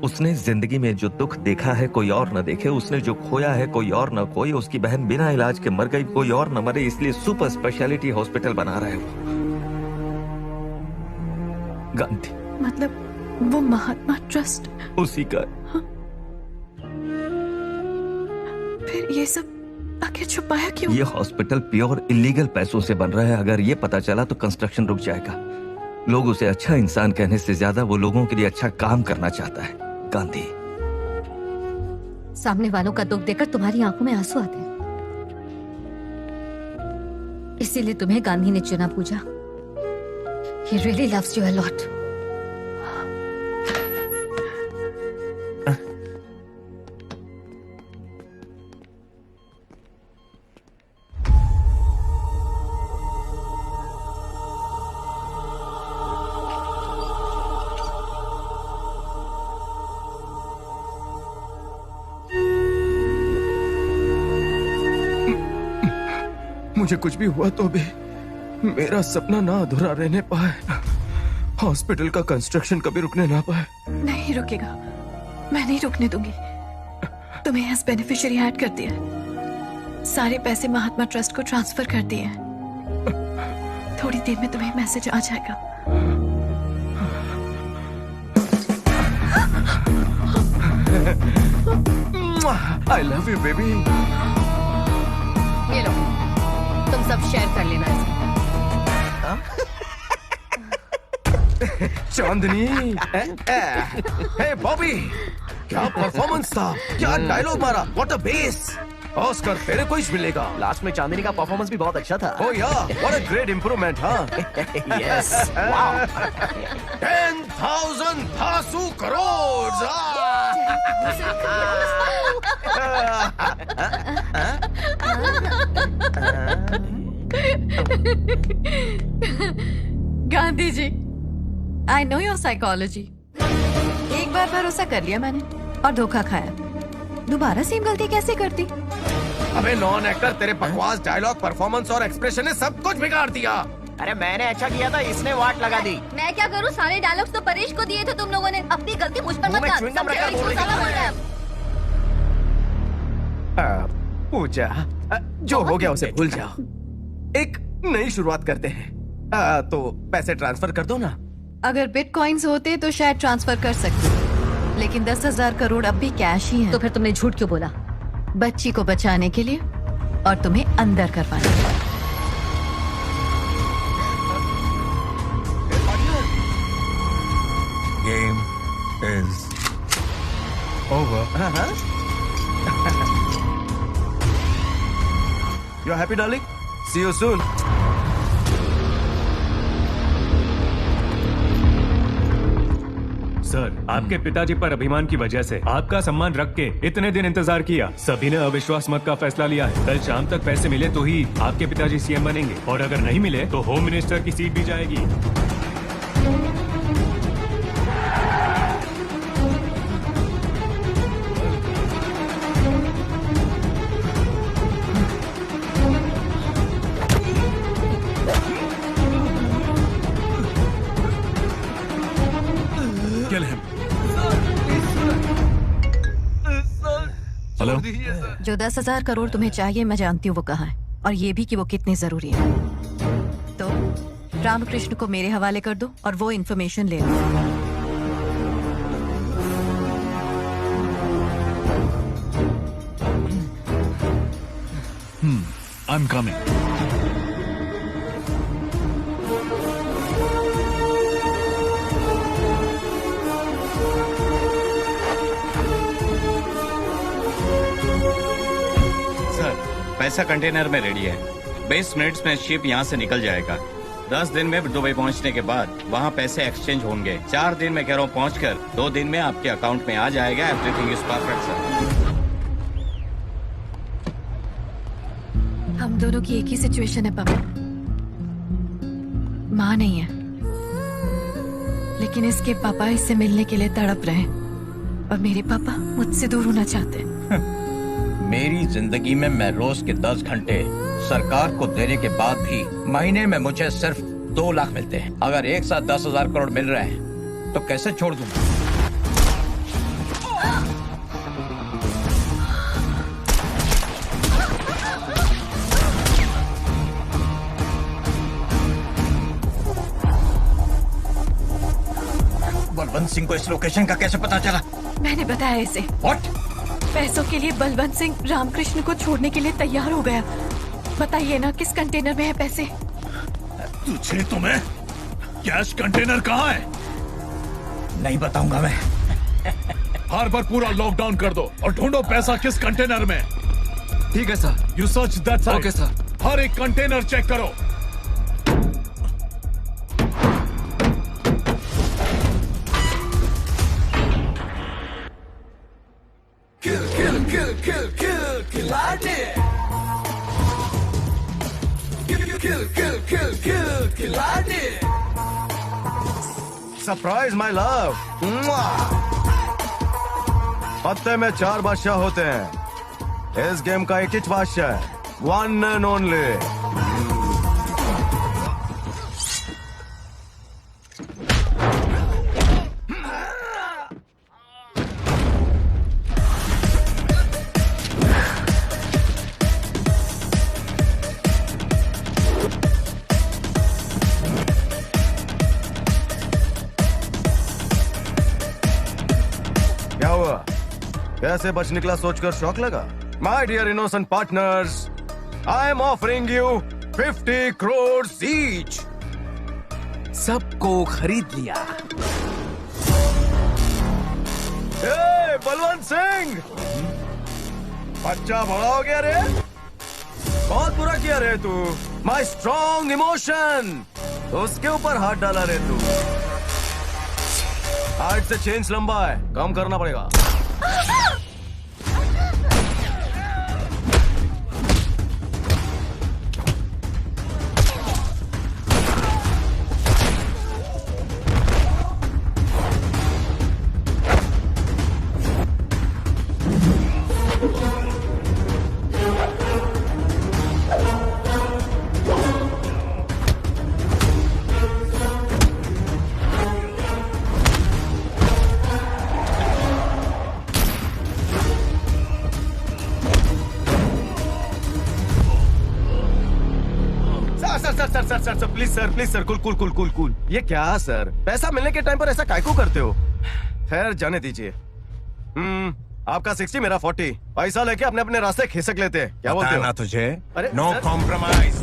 उसने जिंदगी में जो दुख देखा है कोई और न देखे, उसने जो खोया है कोई और न खोए। उसकी बहन बिना इलाज के मर गई, कोई और न मरे, इसलिए सुपर स्पेशलिटी हॉस्पिटल बना रहा है वो गांधी। मतलब वो महात्मा ट्रस्ट उसी का। फिर ये सब आखिर छुपाया क्यों? ये हॉस्पिटल प्योर इलीगल पैसों से बन रहा है। अगर ये पता चला तो कंस्ट्रक्शन रुक जाएगा। लोग उसे अच्छा इंसान कहने से ज्यादा वो लोगों के लिए अच्छा काम करना चाहता है गांधी। सामने वालों का दुख देखकर तुम्हारी आंखों में आंसू आते हैं, इसीलिए तुम्हें गांधी ने चुना पूजा। He really loves you a lot. मुझे कुछ भी हुआ तो भी मेरा सपना ना अधूरा रहने पाए, हॉस्पिटल का कंस्ट्रक्शन कभी रुकने ना पाए। नहीं रुकेगा, मैं नहीं रुकने दूंगी। तुम्हें एज बेनिफिशियरी ऐड कर दिया। सारे पैसे महात्मा ट्रस्ट को ट्रांसफर कर दिए हैं। थोड़ी देर में तुम्हें मैसेज आ जाएगा। I love you, baby. ये लो, तुम सब शेयर कर लेना इसे। चांदनी, हे बॉबी, क्या परफॉर्मेंस था, क्या डायलॉग मारा, व्हाट अ बेस। ऑस्कर तेरे को ही मिलेगा। लास्ट में चांदनी का परफॉर्मेंस भी बहुत अच्छा था। Oh yeah, what a great improvement, huh? Yes, wow. 10,000 धासु crore. Gandhi ji, I know your psychology. एक बार भरोसा कर लिया मैंने और धोखा खाया। दोबारा सेम गलती कैसे करती? अबे नॉन एक्टर, तेरे बकवास डायलॉग, परफॉर्मेंस और एक्सप्रेशन ने सब कुछ बिगाड़ दिया। अरे मैंने अच्छा किया था, इसने वाट लगा दी। मैं क्या करूँ, सारे डायलॉग्स तो परेश को दिए थे तुम लोगों ने। अपनी गलती मुझ पर मत डाल। सब परेश को साला बोल रहा है। पूजा, जो हो गया उसे भूल जाओ, एक नई शुरुआत करते हैं। तो पैसे ट्रांसफर कर दो ना। अगर बिटकॉइंस होते तो शायद ट्रांसफर कर सकती, लेकिन 10,000 करोड़ अब भी कैश ही है। तो फिर तुमने झूठ क्यों बोला? बच्ची को बचाने के लिए और तुम्हें अंदर करवाने के लिए। Game is over. You're happy, darling? See you soon. Sir, आपके पिताजी पर अभिमान की वजह से आपका सम्मान रख के इतने दिन इंतजार किया। सभी ने अविश्वास मत का फैसला लिया है। कल शाम तक पैसे मिले तो ही आपके पिताजी सीएम बनेंगे, और अगर नहीं मिले तो होम मिनिस्टर की सीट भी जाएगी। हेलो, जो 10,000 करोड़ तुम्हें चाहिए मैं जानती हूँ वो कहाँ है, और ये भी कि वो कितनी जरूरी है। तो रामकृष्ण को मेरे हवाले कर दो और वो इन्फॉर्मेशन ले लो। I'm coming. पैसा कंटेनर में रेडी है। 20 मिनट्स में शिप यहाँ से निकल जाएगा। 10 दिन में दुबई पहुँचने के बाद वहाँ पैसे एक्सचेंज होंगे। 4 दिन में कह रहा हूँ पहुँचकर 2 दिन में आपके अकाउंट में आ जाएगा। Everything is perfect sir. हम दोनों की एक ही सिचुएशन है पापा। माँ नहीं है, लेकिन इसके पापा इससे मिलने के लिए तड़प रहे हैं, और मेरे पापा मुझसे दूर होना चाहते हैं। मेरी जिंदगी में मैं रोज के 10 घंटे सरकार को देने के बाद भी महीने में मुझे सिर्फ 2 लाख मिलते हैं। अगर एक साथ 10,000 करोड़ मिल रहे हैं तो कैसे छोड़ दूंगा? बलवंत सिंह को इस लोकेशन का कैसे पता चला? मैंने बताया इसे। What? पैसों के लिए बलवंत सिंह रामकृष्ण को छोड़ने के लिए तैयार हो गया। बताइए ना किस कंटेनर में है पैसे? तुझे तुम्हें कैश कंटेनर कहाँ है? नहीं बताऊंगा मैं। हार्बर पूरा लॉकडाउन कर दो और ढूंढो पैसा किस कंटेनर में। ठीक है sir. You search that side. Okay sir. हर एक कंटेनर चेक करो। Surprise my love. पत्ते में 4 बादशाह होते हैं, इस गेम का एक ही बादशाह है, वन एंड ओनली। कैसे बच निकला सोचकर शौक लगा? My dear innocent partners, I am offering you 50 crore each. सबको खरीद लिया। ए, बलवंत सिंह, बच्चा बड़ा हो गया रे। बहुत बुरा किया रे तू। माय स्ट्रॉन्ग इमोशन, उसके ऊपर हाथ डाला रे तू। आज से चेंज लंबा है, कम करना पड़ेगा। Sir please sir cool. ये क्या सर, पैसा मिलने के टाइम पर ऐसा कायको करते हो? खैर जाने दीजिए। आपका 60 मेरा 40, पैसा लेके अपने अपने रास्ते खिसक लेते हैं। क्या बोलते हो? ना तुझे अरे नो कॉम्प्रोमाइज।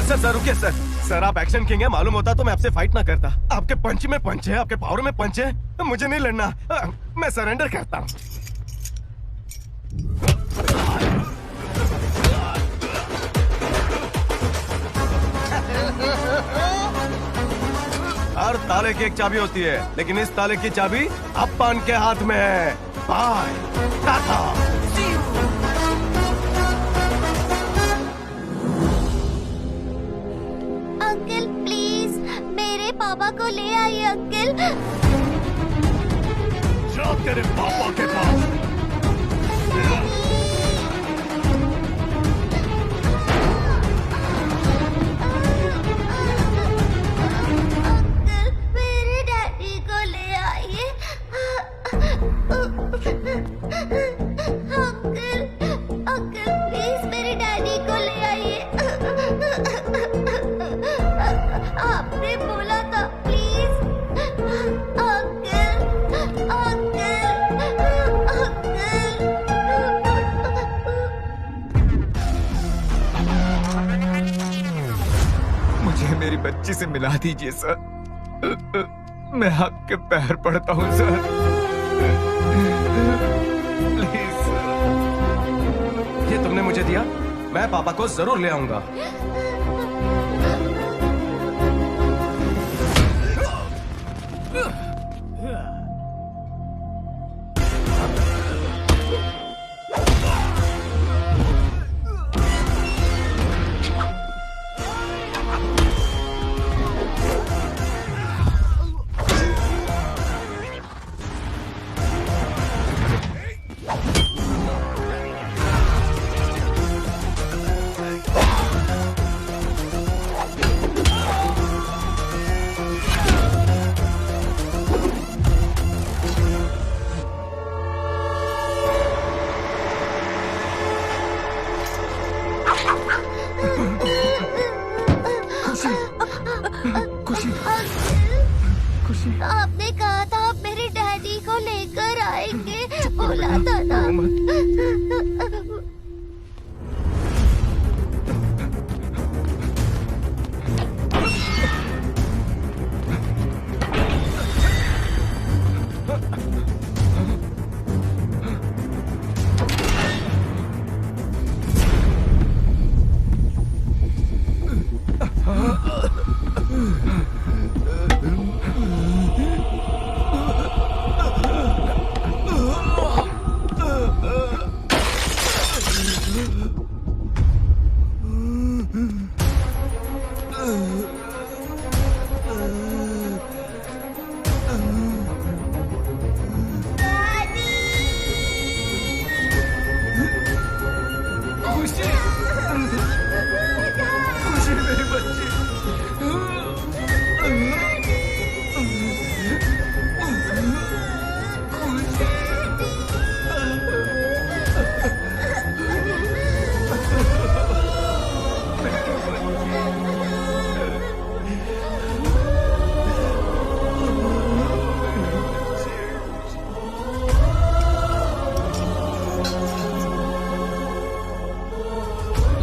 सर रुकिए सर आप एक्शन किंग है, मालूम होता तो मैं आपसे फाइट ना करता। आपके पंच में पंच है, आपके पावर में पंच है, मुझे नहीं लड़ना। मैं सरेंडर करता हूँ। हर ताले की एक चाबी होती है, लेकिन इस ताले की चाबी अप्पन के हाथ में है। बाय टाटा। अंकल प्लीज मेरे पापा को ले आइए अंकल। जा तेरे पापा के पास। अंकल मेरे डैडी को ले आइए। अंकल प्लीज मेरे डैडी को ले आइए। आपने बोला था प्लीज। अंकल मुझे मेरी बच्ची से मिला दीजिए सर। मैं आपके पैर पड़ता हूँ सर, प्लीज। ये तुमने मुझे दिया, मैं पापा को जरूर ले आऊंगा। आपने कहा था आप मेरे डैडी को लेकर आएंगे, बोला था ना।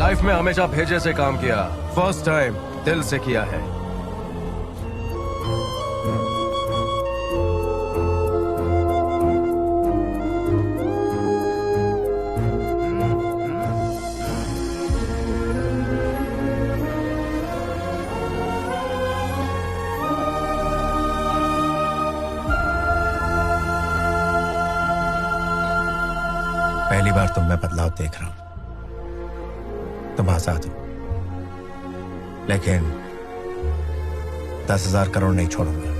लाइफ में हमेशा भेजे से काम किया, फर्स्ट टाइम दिल से किया है। पहली बार तुम में बदलाव देख रहा हूं। तुम आजाद हो, लेकिन 10,000 करोड़ नहीं छोड़ूंगा।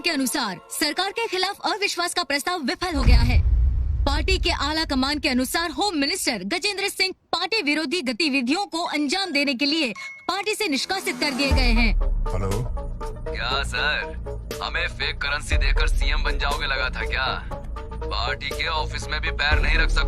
अनुसार सरकार के खिलाफ अविश्वास का प्रस्ताव विफल हो गया है। पार्टी के आला कमान के अनुसार home minister Gajendra Singh party विरोधी गतिविधियों को अंजाम देने के लिए पार्टी से निष्कासित कर दिए गए हैं। हेलो, क्या सर, हमें फेक करेंसी देकर सीएम बन जाओगे लगा था क्या? पार्टी के ऑफिस में भी पैर नहीं रख सकते।